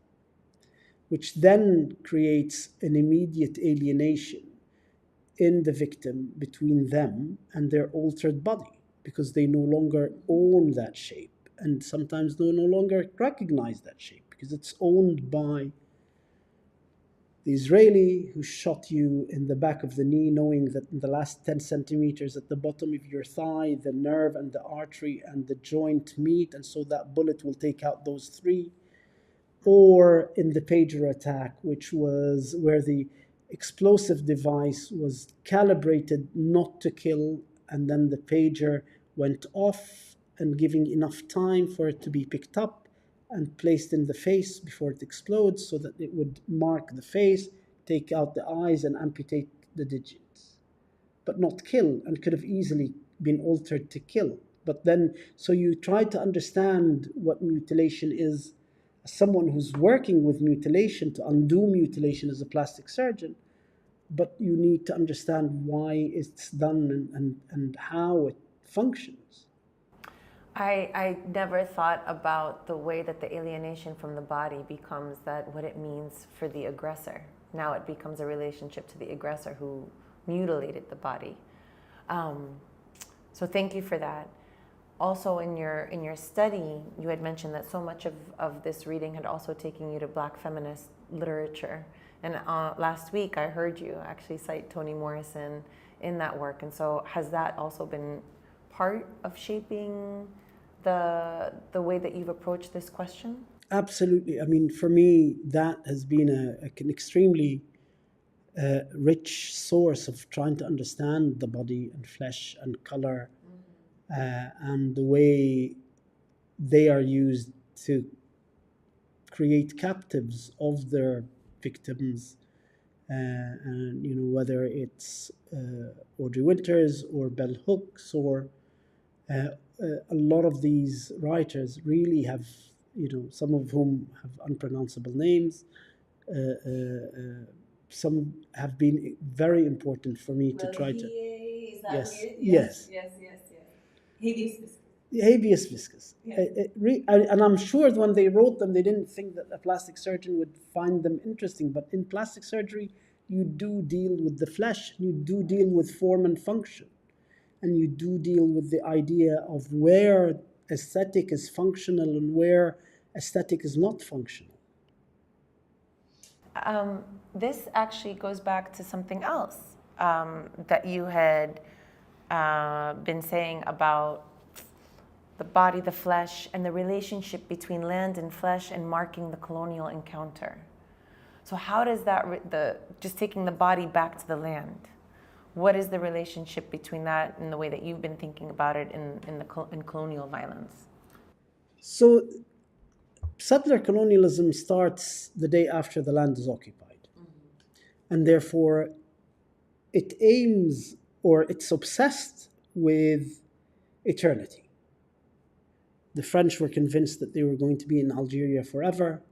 which then creates an immediate alienation in the victim between them and their altered body, because they no longer own that shape, and sometimes they no longer recognize that shape because it's owned by the Israeli who shot you in the back of the knee, knowing that in the last 10 centimeters at the bottom of your thigh, the nerve and the artery and the joint meet, and so that bullet will take out those three. Or in the pager attack, which was where the explosive device was calibrated not to kill, and then the pager went off, and giving enough time for it to be picked up and placed in the face before it explodes, so that it would mark the face, take out the eyes, and amputate the digits, but not kill, and could have easily been altered to kill. But then, so you try to understand what mutilation is as someone who's working with mutilation, to undo mutilation as a plastic surgeon, but you need to understand why it's done and how it functions. I never thought about the way that the alienation from the body becomes what it means for the aggressor. Now it becomes a relationship to the aggressor who mutilated the body. So thank you for that. Also in your study, you had mentioned that so much of this reading had also taken you to Black feminist literature. And last week I heard you actually cite Toni Morrison in that work. And so has that also been part of shaping the way that you've approached this question? Absolutely. I mean, for me, that has been an extremely rich source of trying to understand the body and flesh and color, and the way they are used to create captives of their victims, and whether it's Audrey Winters or Bell Hooks or a lot of these writers really have, some of whom have unpronounceable names. Some have been very important for me to try to. Yes, yes. Habeas viscus. And I'm sure when they wrote them, they didn't think that a plastic surgeon would find them interesting. But in plastic surgery, you do deal with the flesh, you do deal with form and function, and you do deal with the idea of where aesthetic is functional and where aesthetic is not functional. This actually goes back to something else that you had been saying about the body, the flesh, and the relationship between land and flesh and marking the colonial encounter. So how does that, just taking the body back to the land, what is the relationship between that and the way that you've been thinking about it in colonial violence? So settler colonialism starts the day after the land is occupied. Mm-hmm. And therefore, it aims, or it's obsessed with eternity. The French were convinced that they were going to be in Algeria forever.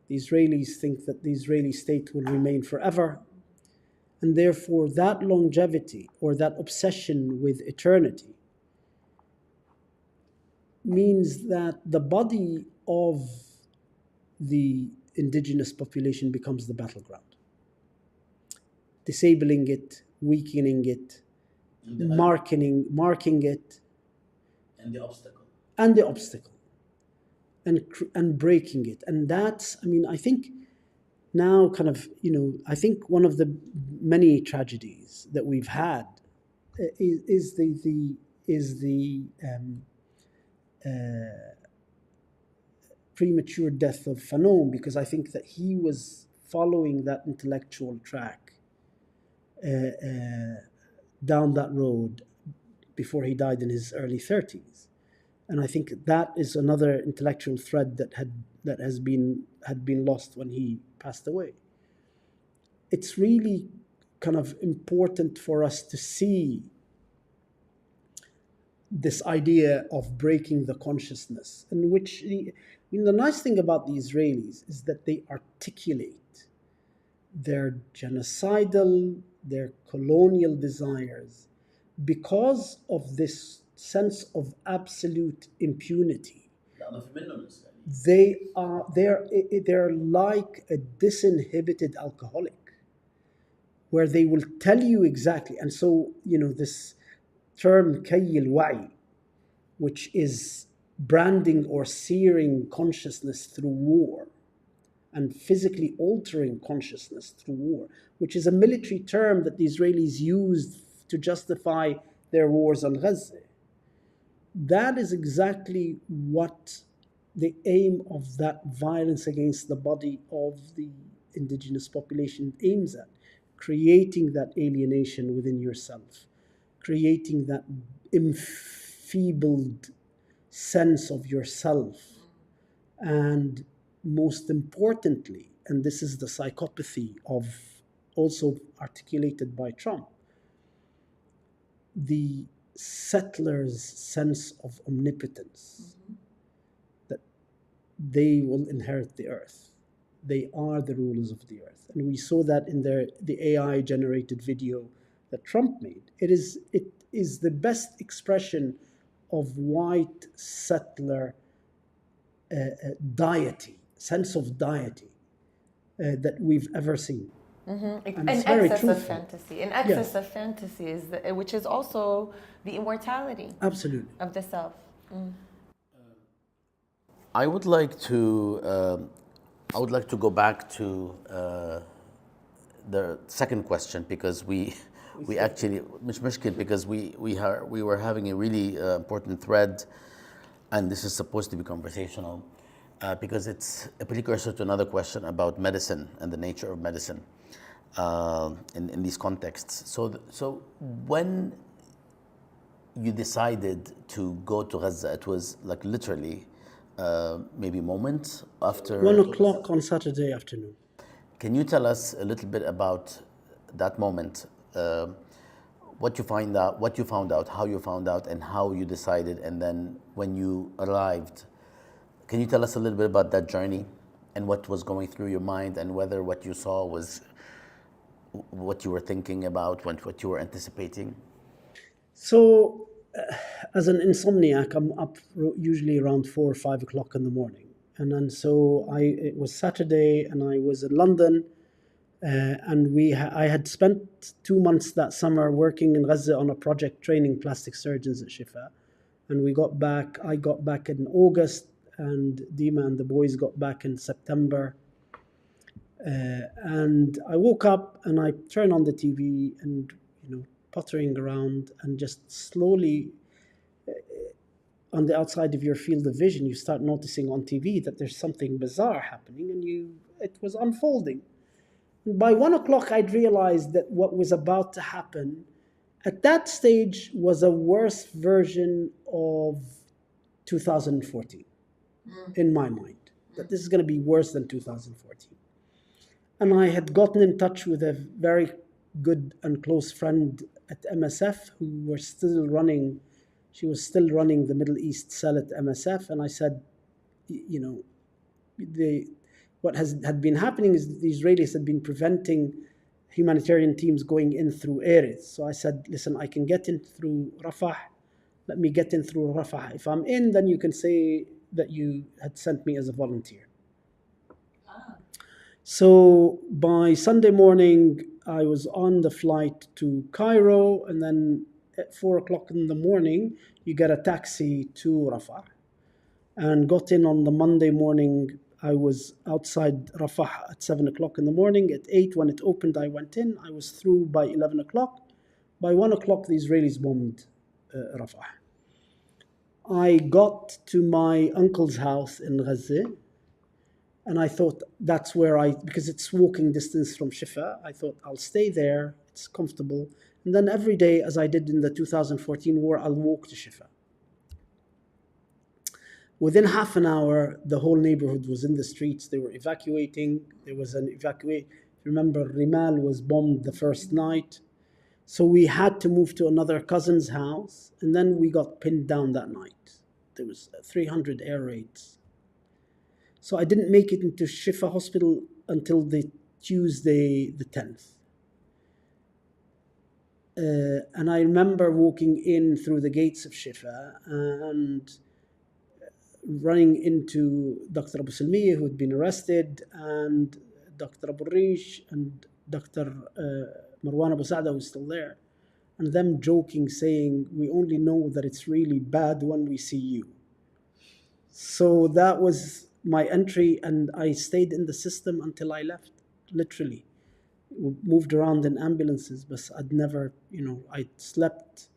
The Israelis think that the Israeli state will remain forever. And therefore, that longevity or that obsession with eternity means that the body of the indigenous population becomes the battleground. Disabling it, weakening it, marking it. And the obstacle. And breaking it. And that's, I think now I think one of the many tragedies that we've had is the premature death of Fanon, because I think that he was following that intellectual track down that road before he died in his early 30s. And I think that is another intellectual thread that had been lost when he passed away. It's really kind of important for us to see this idea of breaking the consciousness, in which the nice thing about the Israelis is that they articulate their genocidal, their colonial desires because of this sense of absolute impunity. They're like a disinhibited alcoholic, where they will tell you exactly. And so, this term kay al-wa'i, which is branding or searing consciousness through war and physically altering consciousness through war, which is a military term that the Israelis used to justify their wars on Gaza. That is exactly what the aim of that violence against the body of the indigenous population aims at: creating that alienation within yourself, creating that enfeebled sense of yourself, and most importantly, and this is the psychopathy of also articulated by Trump, the settlers' sense of omnipotence, that they will inherit the earth. They are the rulers of the earth. And we saw that in the AI-generated video that Trump made. It is the best expression of white settler deity, sense of deity that we've ever seen. Mm-hmm. An excess of fantasy. An excess of fantasy which is also the immortality. Absolutely. Of the self. I would like to go back to the second question, because we actually because we were having a really important thread, and this is supposed to be conversational because it's a precursor to another question about medicine and the nature of medicine in these contexts. So when you decided to go to Gaza, it was like literally maybe moment after? 1 o'clock on Saturday afternoon. Can you tell us a little bit about that moment? What you found out, how you found out, and how you decided, and then when you arrived, can you tell us a little bit about that journey and what was going through your mind, and whether what you saw was what you were thinking about, what you were anticipating? So, as an insomniac, I'm up usually around 4 or 5 o'clock in the morning. And then it was Saturday, and I was in London, and I had spent 2 months that summer working in Gaza on a project training plastic surgeons at Shifa. And I got back in August, and Dima and the boys got back in September. And I woke up and I turned on the TV and, pottering around, and just slowly on the outside of your field of vision, you start noticing on TV that there's something bizarre happening, and it was unfolding. And by 1 o'clock, I'd realized that what was about to happen at that stage was a worse version of 2014 in my mind, that this is going to be worse than 2014. And I had gotten in touch with a very good and close friend at MSF she was still running the Middle East cell at MSF. And I said, what had been happening is the Israelis had been preventing humanitarian teams going in through areas. So I said, listen, I can get in through Rafah. Let me get in through Rafah. If I'm in, then you can say that you had sent me as a volunteer. So by Sunday morning, I was on the flight to Cairo, and then at 4 o'clock in the morning, you get a taxi to Rafah. And got in on the Monday morning. I was outside Rafah at 7 o'clock in the morning. At 8, when it opened, I went in. I was through by 11 o'clock. By 1 o'clock, the Israelis bombed Rafah. I got to my uncle's house in Gaza, and I thought that's where because it's walking distance from Shifa, I thought I'll stay there, it's comfortable. And then every day, as I did in the 2014 war, I'll walk to Shifa. Within half an hour, the whole neighborhood was in the streets. They were evacuating. There was an evacuation. Remember, Rimal was bombed the first night. So we had to move to another cousin's house, and then we got pinned down that night. There was 300 air raids. So I didn't make it into Shifa Hospital until the Tuesday, the 10th. And I remember walking in through the gates of Shifa and running into Dr. Abu-Sittah, who had been arrested, and Dr. Abu Rish, and Dr. Marwan Abu Sa'da, who's still there, and them joking, saying, we only know that it's really bad when we see you. So that was my entry, and I stayed in the system until I left, literally. Moved around in ambulances, but I'd never, I slept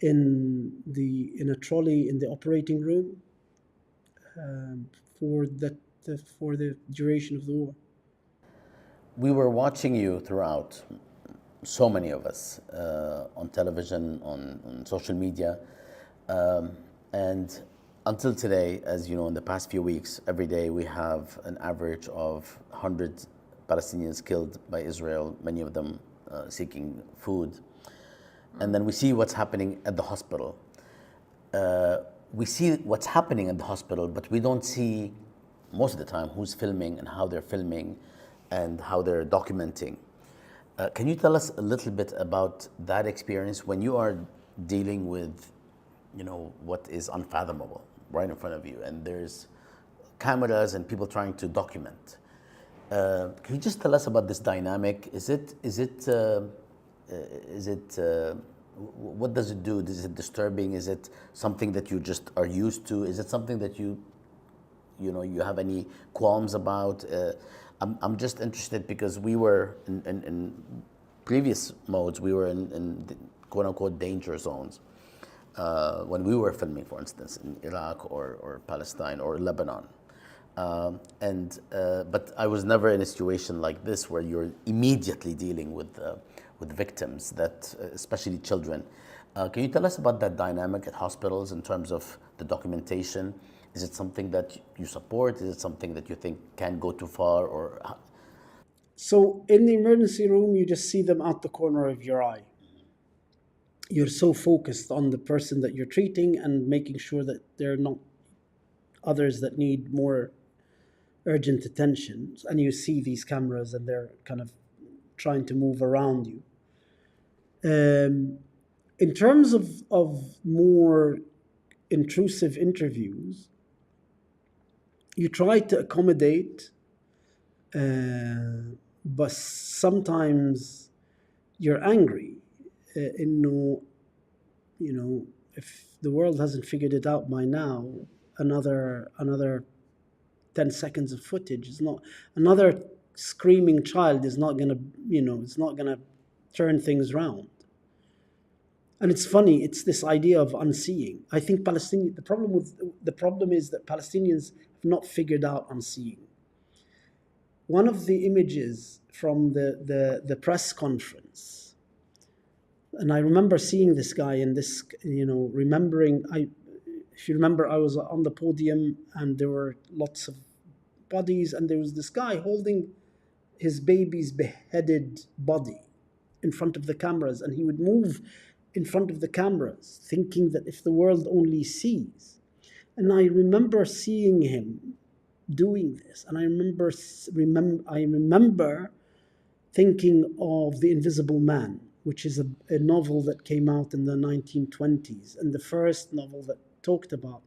in a trolley in the operating room for the duration of the war. We were watching you throughout, so many of us, on television, on social media, and until today, as you know, in the past few weeks, every day we have an average of 100 Palestinians killed by Israel, many of them seeking food. And then we see what's happening at the hospital. We see what's happening at the hospital, but we don't see, most of the time, who's filming and how they're filming and how they're documenting. Can you tell us a little bit about that experience when you are dealing with, what is unfathomable right in front of you, and there's cameras and people trying to document? Can you just tell us about this dynamic? What does it do? Is it disturbing? Is it something that you just are used to? Is it something that you have any qualms about? I'm just interested because we were in previous modes, we were in quote unquote danger zones when we were filming, for instance, in Iraq or Palestine or Lebanon. But I was never in a situation like this where you're immediately dealing with victims, especially children. Can you tell us about that dynamic at hospitals in terms of the documentation Is it something that you support? Is it something that you think can go too far? Or So in the emergency room, you just see them out the corner of your eye. You're so focused on the person that you're treating and making sure that there are not others that need more urgent attention. And you see these cameras and they're kind of trying to move around you. In terms of more intrusive interviews, you try to accommodate, but sometimes you're angry. If the world hasn't figured it out by now, another 10 seconds of footage is not, another screaming child is not gonna, it's not gonna turn things around. And it's funny, it's this idea of unseeing. I think the problem is that Palestinians have not figured out unseeing. One of the images from the press conference, and I remember seeing this guy and this, if you remember, I was on the podium and there were lots of bodies and there was this guy holding his baby's beheaded body in front of the cameras, and he would move in front of the cameras thinking that if the world only sees. And I remember seeing him doing this, and I remember thinking of The Invisible Man, which is a novel that came out in the 1920s, and the first novel that talked about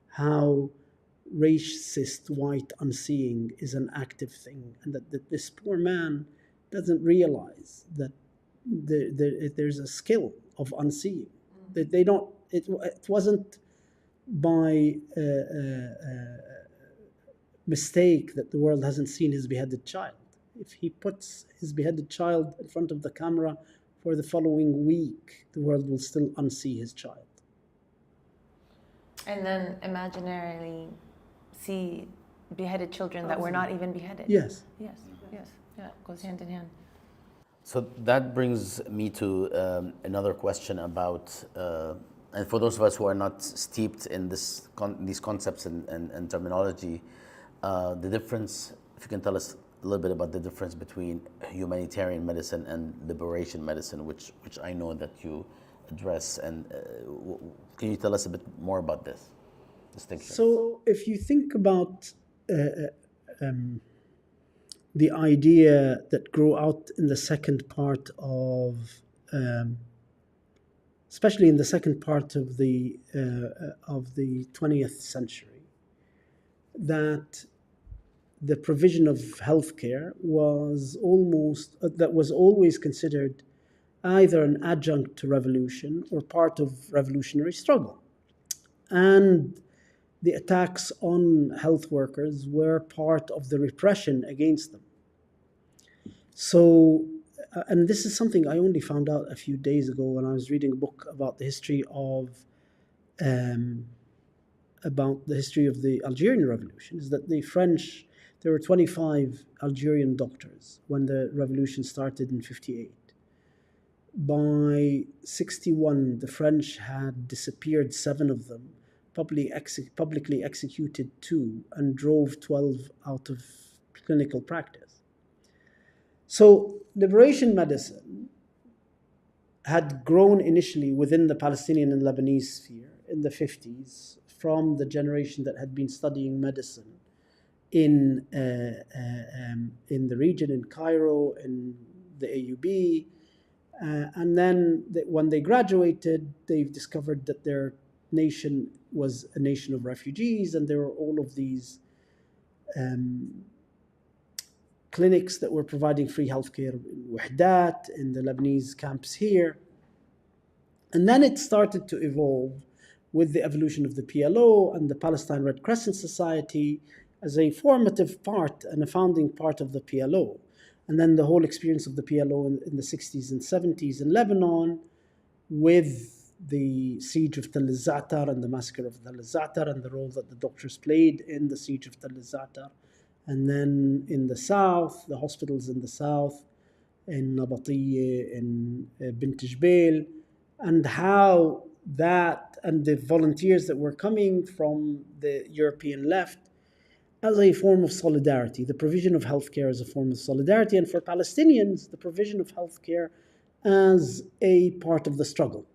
how racist white unseeing is an active thing, and that this poor man doesn't realize that there's a skill of unseeing. That they don't. It wasn't by mistake that the world hasn't seen his beheaded child. If he puts his beheaded child in front of the camera for the following week, the world will still unsee his child. And then imaginarily see beheaded children that were not even beheaded. Yes. Yes. Yes. Yeah, it goes hand in hand. so that brings me to another question about, and for those of us who are not steeped in these concepts and terminology, the difference, if you can tell us a little bit about the difference between humanitarian medicine and liberation medicine, which I know that you address, and can you tell us a bit more about this distinction? So if you think about the idea that grew out in the second part of, especially in the second part of the 20th century, that the provision of healthcare was always considered either an adjunct to revolution or part of revolutionary struggle. And the attacks on health workers were part of the repression against them. So, and this is something I only found out a few days ago when I was reading a book about the history of the Algerian Revolution, is that the French, there were 25 Algerian doctors when the revolution started in 58. By 61, the French had disappeared 7 of them, publicly executed 2, and drove 12 out of clinical practice. So liberation medicine had grown initially within the Palestinian and Lebanese sphere in the 50s from the generation that had been studying medicine in the region, in Cairo, in the AUB. And then when they graduated, they discovered that their nation was a nation of refugees, and there were all of these clinics that were providing free healthcare in Haddad, in the Lebanese camps here. And then it started to evolve with the evolution of the PLO and the Palestine Red Crescent Society as a formative part and a founding part of the PLO. And then the whole experience of the PLO in the 60s and 70s in Lebanon, with the siege of Tel el-Zatar and the massacre of Tel el-Zatar and the role that the doctors played in the siege of Tel el-Zatar. And then in the south, the hospitals in the south, in Nabatiyeh, in Bint Jbeil, and how that and the volunteers that were coming from the European left as a form of solidarity. The provision of healthcare as a form of solidarity, and for Palestinians, the provision of healthcare as a part of the struggle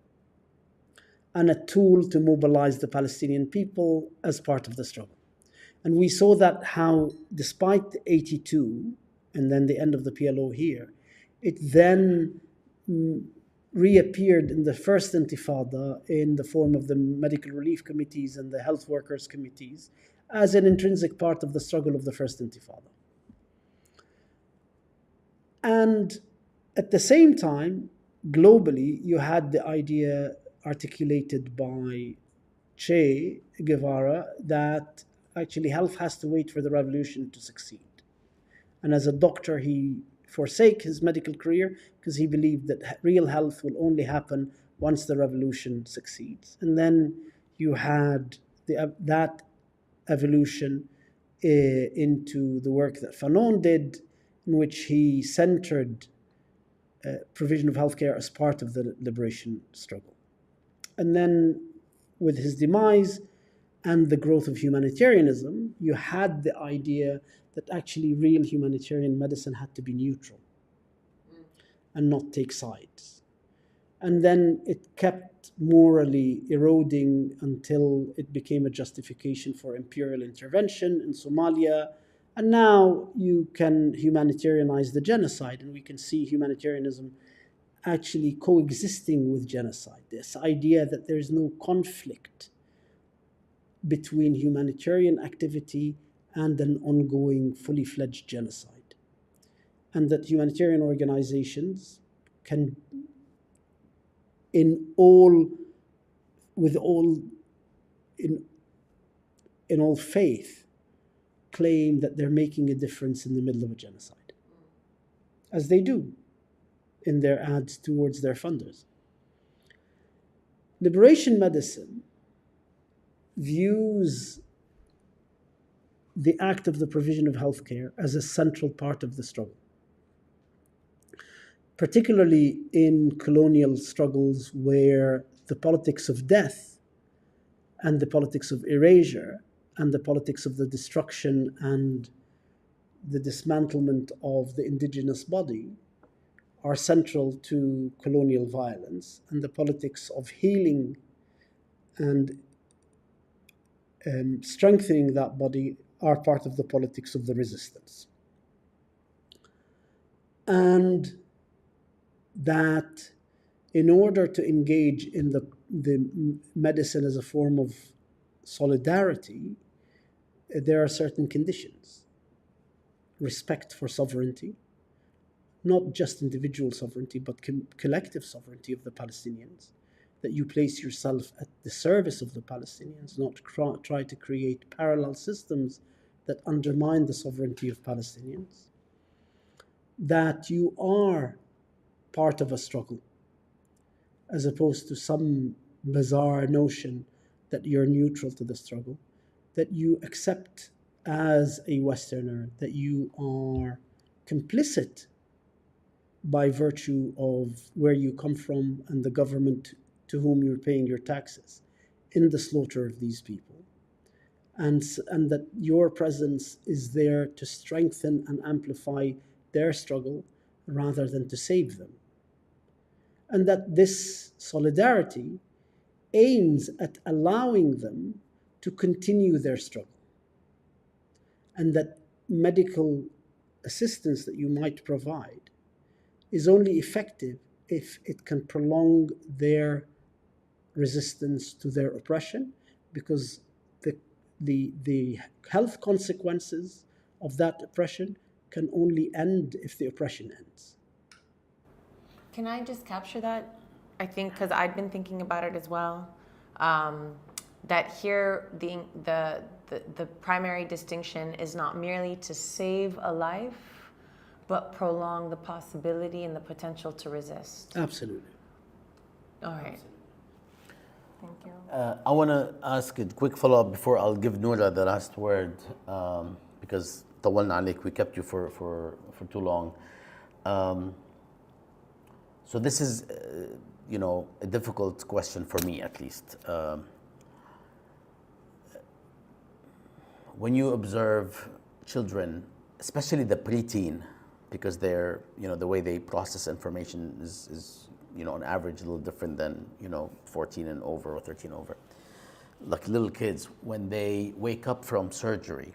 and a tool to mobilize the Palestinian people as part of the struggle. And we saw that how, despite 82 and then the end of the PLO here, it then reappeared in the first intifada in the form of the medical relief committees and the health workers committees as an intrinsic part of the struggle of the first intifada. And at the same time, globally, you had the idea articulated by Che Guevara that actually health has to wait for the revolution to succeed. And as a doctor, he forsake his medical career because he believed that real health will only happen once the revolution succeeds. And then you had that evolution into the work that Fanon did, in which he centered provision of healthcare as part of the liberation struggle. And then with his demise and the growth of humanitarianism, you had the idea that actually real humanitarian medicine had to be neutral and not take sides. And then it kept morally eroding until it became a justification for imperial intervention in Somalia. And now you can humanitarianize the genocide, and we can see humanitarianism actually coexisting with genocide. This idea that there is no conflict between humanitarian activity and an ongoing, fully fledged genocide. And that humanitarian organizations can, in all faith, claim that they're making a difference in the middle of a genocide, as they do in their ads towards their funders. Liberation medicine views the act of the provision of healthcare as a central part of the struggle, particularly in colonial struggles where the politics of death and the politics of erasure and the politics of the destruction and the dismantlement of the indigenous body are central to colonial violence, and the politics of healing and strengthening that body are part of the politics of the resistance. And that in order to engage in the medicine as a form of solidarity, there are certain conditions. Respect for sovereignty, not just individual sovereignty, but collective sovereignty of the Palestinians, that you place yourself at the service of the Palestinians, not try to create parallel systems that undermine the sovereignty of Palestinians, that you are part of a struggle, as opposed to some bizarre notion that you're neutral to the struggle, that you accept as a Westerner that you are complicit by virtue of where you come from and the government to whom you're paying your taxes in the slaughter of these people, and that your presence is there to strengthen and amplify their struggle rather than to save them. And that this solidarity aims at allowing them to continue their struggle. And that medical assistance that you might provide is only effective if it can prolong their resistance to their oppression, because the health consequences of that oppression can only end if the oppression ends. Can I just capture that? I think, because I've been thinking about it as well, that here the primary distinction is not merely to save a life, but prolong the possibility and the potential to resist. Absolutely. All right. Thank you. I want to ask a quick follow-up before I'll give Noura the last word, because طولنا عليك, we kept you for too long. So this is a difficult question for me, at least. When you observe children, especially the preteen, because they're, the way they process information is on average a little different than, 14 and over or 13 over. Like little kids, when they wake up from surgery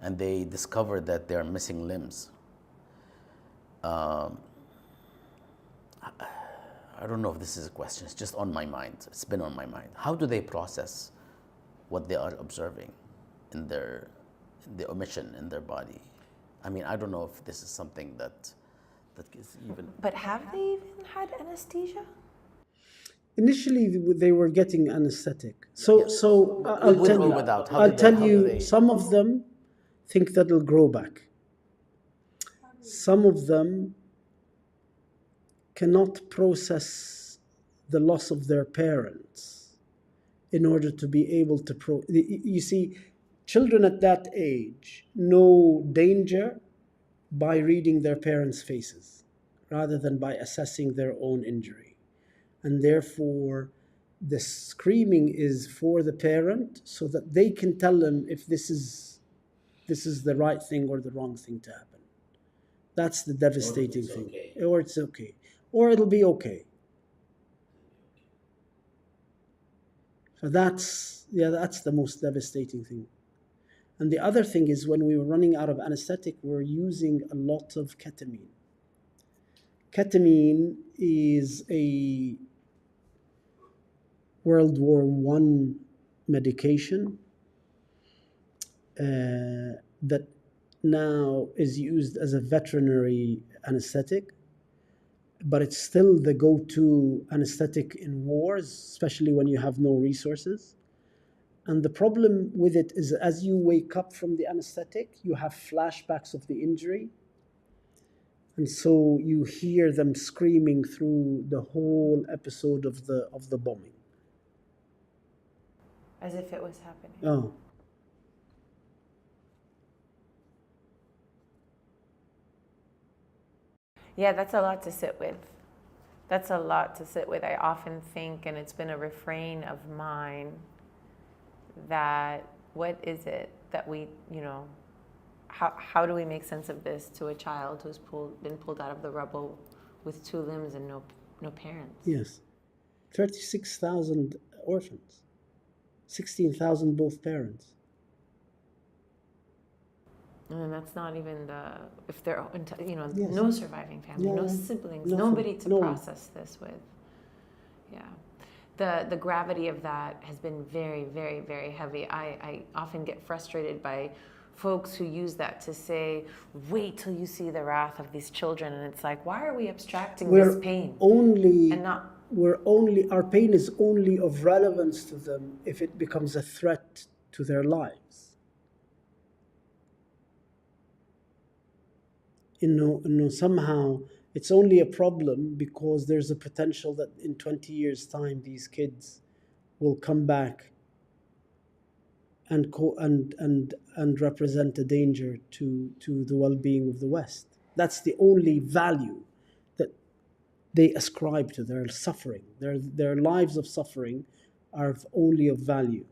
and they discover that they're missing limbs, I don't know if this is a question, it's just on my mind. It's been on my mind. How do they process what they are observing in the omission in their body? I mean, I don't know if this is something that is even... But have they even had anesthesia? Initially, they were getting anesthetic. So I'll tell you, some of them think that it'll grow back. Some of them cannot process the loss of their parents in order to be able to you see, children at that age know danger by reading their parents' faces rather than by assessing their own injury. And therefore, the screaming is for the parent so that they can tell them if this is the right thing or the wrong thing to happen. That's the devastating thing. Or it's okay. Or it'll be okay. So that's the most devastating thing. And the other thing is, when we were running out of anesthetic, we were using a lot of ketamine. Ketamine is a World War I medication that now is used as a veterinary anesthetic, but it's still the go-to anesthetic in wars, especially when you have no resources. And the problem with it is, as you wake up from the anesthetic, you have flashbacks of the injury. And so you hear them screaming through the whole episode of the bombing. As if it was happening. Oh. Yeah, that's a lot to sit with. That's a lot to sit with. I often think, and it's been a refrain of mine, that what is it that we, how do we make sense of this to a child who's been pulled out of the rubble with 2 limbs and no parents? Yes. 36,000 orphans. 16,000 both parents. And that's not even if they're, Yes. no surviving family, no siblings, nobody to process this with. Yeah. The gravity of that has been very, very, very heavy. I often get frustrated by folks who use that to say, wait till you see the wrath of these children. And it's like, why are we abstracting this pain? Our pain is only of relevance to them if it becomes a threat to their lives. Somehow it's only a problem because there's a potential that in 20 years' time these kids will come back and represent a danger to the well-being of the West. That's the only value that they ascribe to their suffering. Their lives of suffering are only of value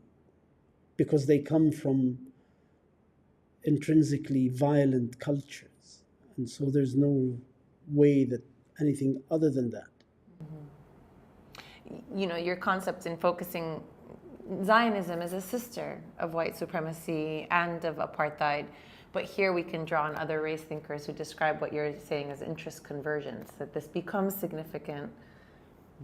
because they come from intrinsically violent cultures. And so there's no way that anything other than that. Mm-hmm. Your concept in focusing Zionism as a sister of white supremacy and of apartheid, but here we can draw on other race thinkers who describe what you're saying as interest convergence, that this becomes significant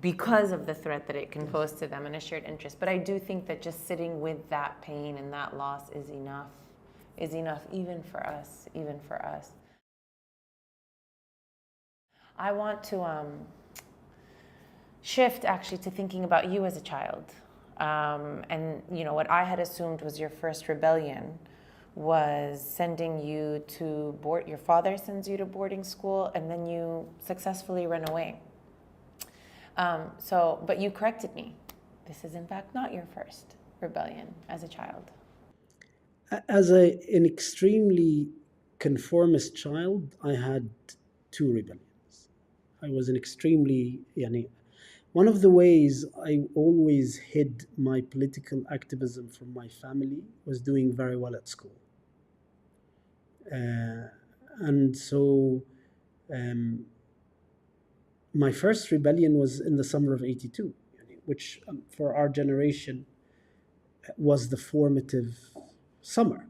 because of the threat that it can pose to them and a shared interest. But I do think that just sitting with that pain and that loss is enough even for us. I want to shift actually to thinking about you as a child. And what I had assumed was your first rebellion was sending you to your father sends you to boarding school, and then you successfully run away. But you corrected me. This is in fact not your first rebellion as a child. As an extremely conformist child, I had 2 rebellions. I was an extremely, one of the ways I always hid my political activism from my family was doing very well at school. And so my first rebellion was in the summer of 82, which for our generation was the formative summer.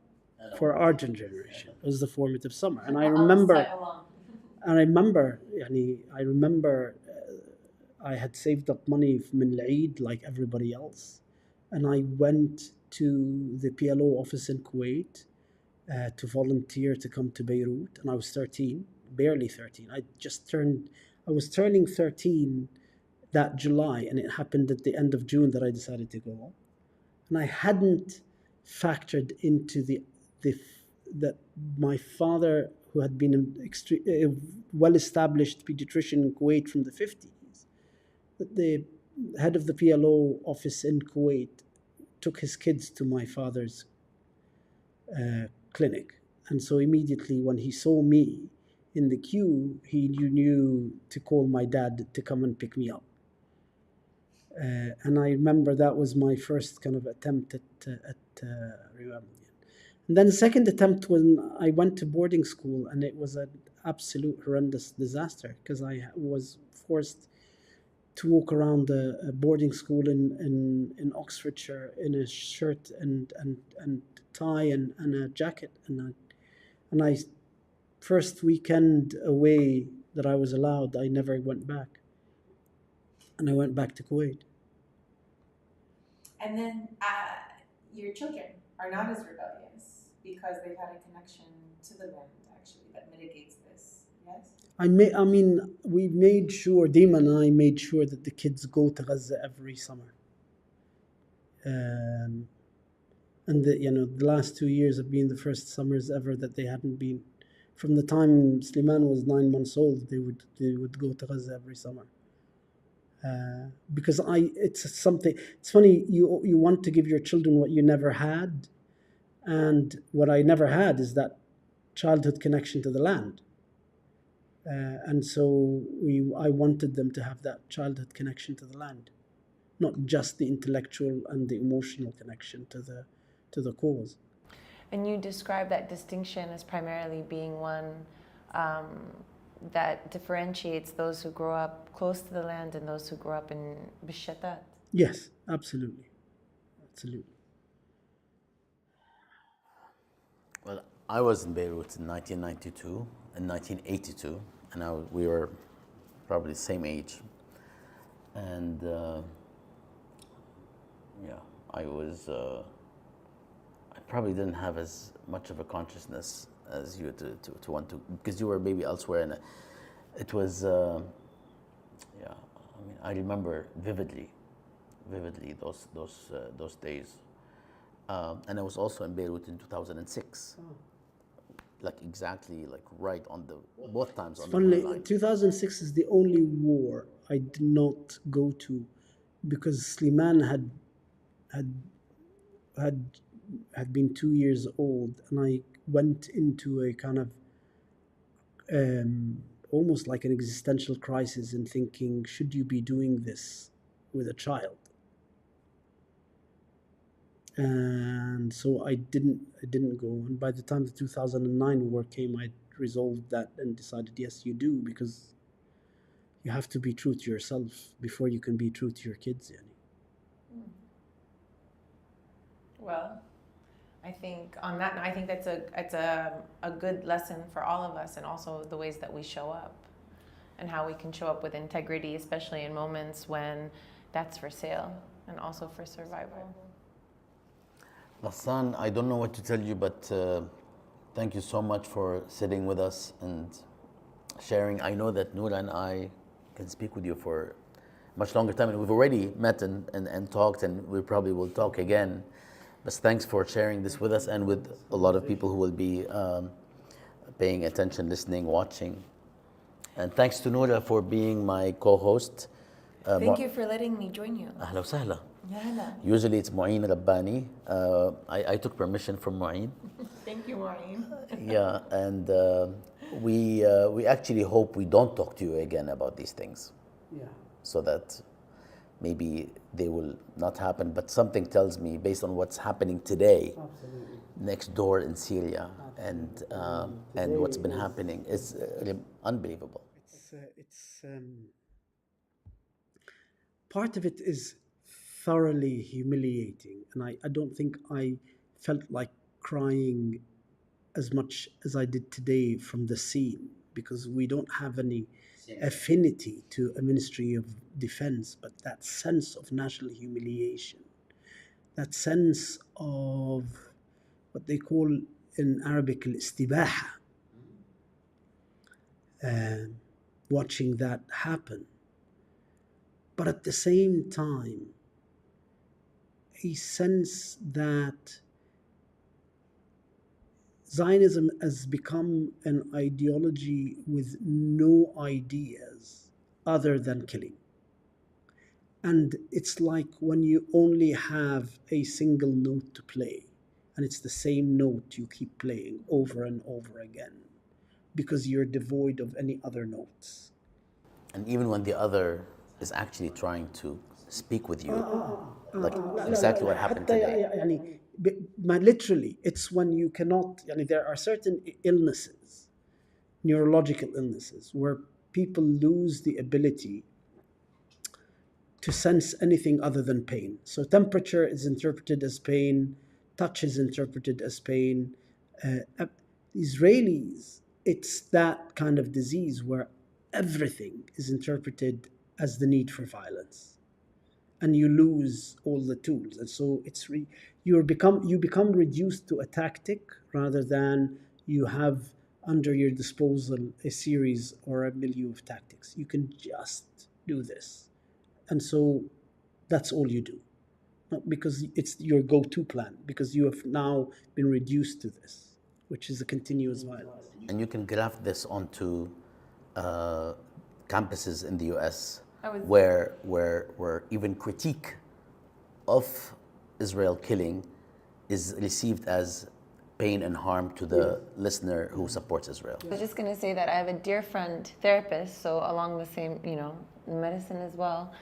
For our generation, it was the formative summer. And I remember, I had saved up money from Eid like everybody else. And I went to the PLO office in Kuwait to volunteer to come to Beirut. And I was 13, barely 13. I was turning 13 that July, and it happened at the end of June that I decided to go. And I hadn't factored into that my father, who had been a well-established pediatrician in Kuwait from the 50s, that the head of the PLO office in Kuwait took his kids to my father's clinic. And so immediately when he saw me in the queue, he knew to call my dad to come and pick me up. And I remember that was my first kind of attempt at rebellion. And then the second attempt when I went to boarding school, and it was an absolute horrendous disaster because I was forced to walk around a boarding school in Oxfordshire in a shirt and tie and a jacket. And I first weekend away that I was allowed, I never went back. And I went back to Kuwait. And then your children are not as rebellious because they've had a connection to the land, actually, that mitigates this, yes? I mean, we made sure, Dima and I made sure that the kids go to Gaza every summer. And the last 2 years have been the first summers ever that they hadn't been. From the time Sliman was 9 months old, they would go to Gaza every summer. Because it's funny, you want to give your children what you never had, and what I never had is that childhood connection to the land. And so I wanted them to have that childhood connection to the land, not just the intellectual and the emotional connection to the cause. And you describe that distinction as primarily being one that differentiates those who grow up close to the land and those who grow up in Bishatat. Yes, absolutely. Well, I was in Beirut in 1992 and 1982, and we were probably the same age. And I probably didn't have as much of a consciousness as you to want to, because you were maybe elsewhere, and it was I remember vividly those days, and I was also in Beirut in 2006, exactly right on both times on the line. 2006 is the only war I did not go to because Sliman had been 2 years old, and I went into a kind of almost like an existential crisis in thinking, should you be doing this with a child? And so I didn't go. And by the time the 2009 war came, I resolved that and decided, yes, you do, because you have to be true to yourself before you can be true to your kids. Well, I think on that note, I think it's a good lesson for all of us, and also the ways that we show up and how we can show up with integrity, especially in moments when that's for sale and also for survival. Ghassan, I don't know what to tell you, but thank you so much for sitting with us and sharing. I know that Noura and I can speak with you for much longer time, and we've already met and talked, and we probably will talk again. But thanks for sharing this with us and with a lot of people who will be paying attention, listening, watching. And thanks to Noura for being my co-host. Thank you for letting me join you. أهلا وسهلا. Yeah. Usually it's Mu'in Rabbani. I took permission from Mu'in. Thank you, Maureen. Yeah, and we actually hope we don't talk to you again about these things, Yeah. so that maybe they will not happen. But something tells me, based on what's happening today, Absolutely. next door in Syria, and what's been Today happening, is unbelievable. It's part of it is thoroughly humiliating, and I don't think I felt like crying as much as I did today from the scene, because we don't have any affinity to a Ministry of Defense, but that sense of national humiliation, that sense of what they call in Arabic al-istibaha, watching that happen. But at the same time, a sense that Zionism has become an ideology with no ideas other than killing. And it's like when you only have a single note to play, and it's the same note you keep playing over and over again because you're devoid of any other notes. And even when the other is actually trying to speak with you, like exactly what happened today. Literally, it's when you cannot, there are certain illnesses, neurological illnesses, where people lose the ability to sense anything other than pain. So temperature is interpreted as pain, touch is interpreted as pain. Israelis, it's that kind of disease where everything is interpreted as the need for violence, and you lose all the tools. And so you become reduced to a tactic rather than you have under your disposal a series or a milieu of tactics. You can just do this. And so that's all you do. Not because it's your go-to plan, because you have now been reduced to this, which is a continuous violence. And you can graft this onto campuses in the US where even critique of Israel killing is received as pain and harm to the listener who supports Israel. I was just going to say that I have a dear friend, therapist, so along the same, medicine as well,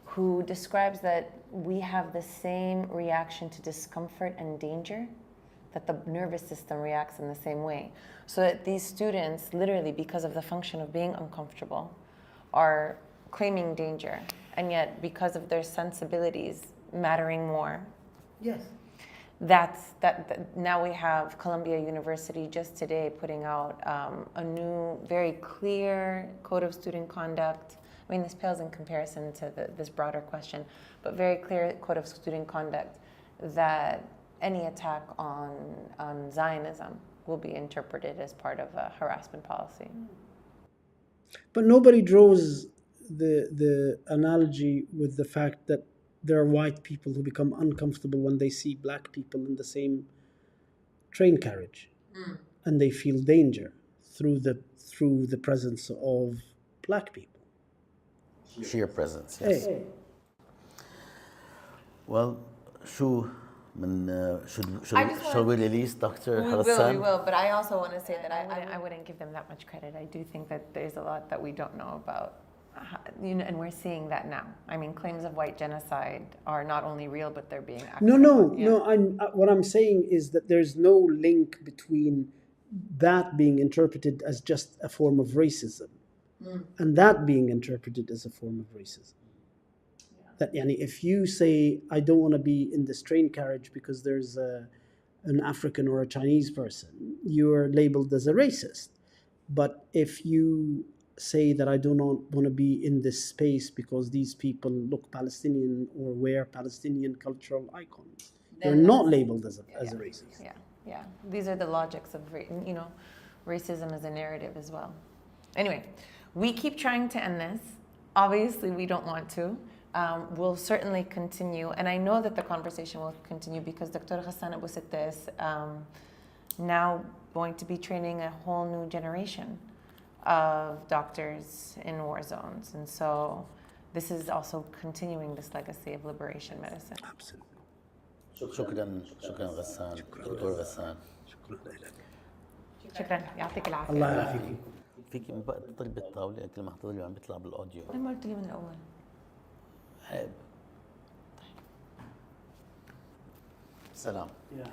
who describes that we have the same reaction to discomfort and danger, that the nervous system reacts in the same way. So that these students, literally because of the function of being uncomfortable, are claiming danger, and yet because of their sensibilities mattering more. Yes. That now we have Columbia University just today putting out a new, very clear code of student conduct. I mean, this pales in comparison to this broader question, but very clear code of student conduct that any attack on Zionism will be interpreted as part of a harassment policy. But nobody draws the analogy with the fact that there are white people who become uncomfortable when they see black people in the same train carriage, and they feel danger through the presence of black people. Sheer presence, yes. Hey. Well, shall we release Dr. We Ghassan? will, but I also want to say that I wouldn't give them that much credit. I do think that there's a lot that we don't know about, and we're seeing that now. I mean, claims of white genocide are not only real, but they're being acted upon. What I'm saying is that there's no link between that being interpreted as just a form of racism and that being interpreted as a form of racism. That if you say, I don't want to be in this train carriage because there's an African or a Chinese person, you're labeled as a racist. But if you say that I do not want to be in this space because these people look Palestinian or wear Palestinian cultural icons, you're not labeled as a racist. Yeah. These are the logics of racism as a narrative as well. Anyway, we keep trying to end this. Obviously, we don't want to. We'll certainly continue, and I know that the conversation will continue because Dr. Ghassan Abu-Sittah is now going to be training a whole new generation of doctors in war zones, and so this is also continuing this legacy of liberation medicine. Absolutely. شكرا غسان دكتور غسان. شكرا لك. شكرا يعطيك العافيه. الله يعافيك. فيك بقى تطلبي بالطاوله كل ما حضرتي عم بيطلع بالاوديو. انا ما قلت لي من الاول. عيب. سلام. Yeah.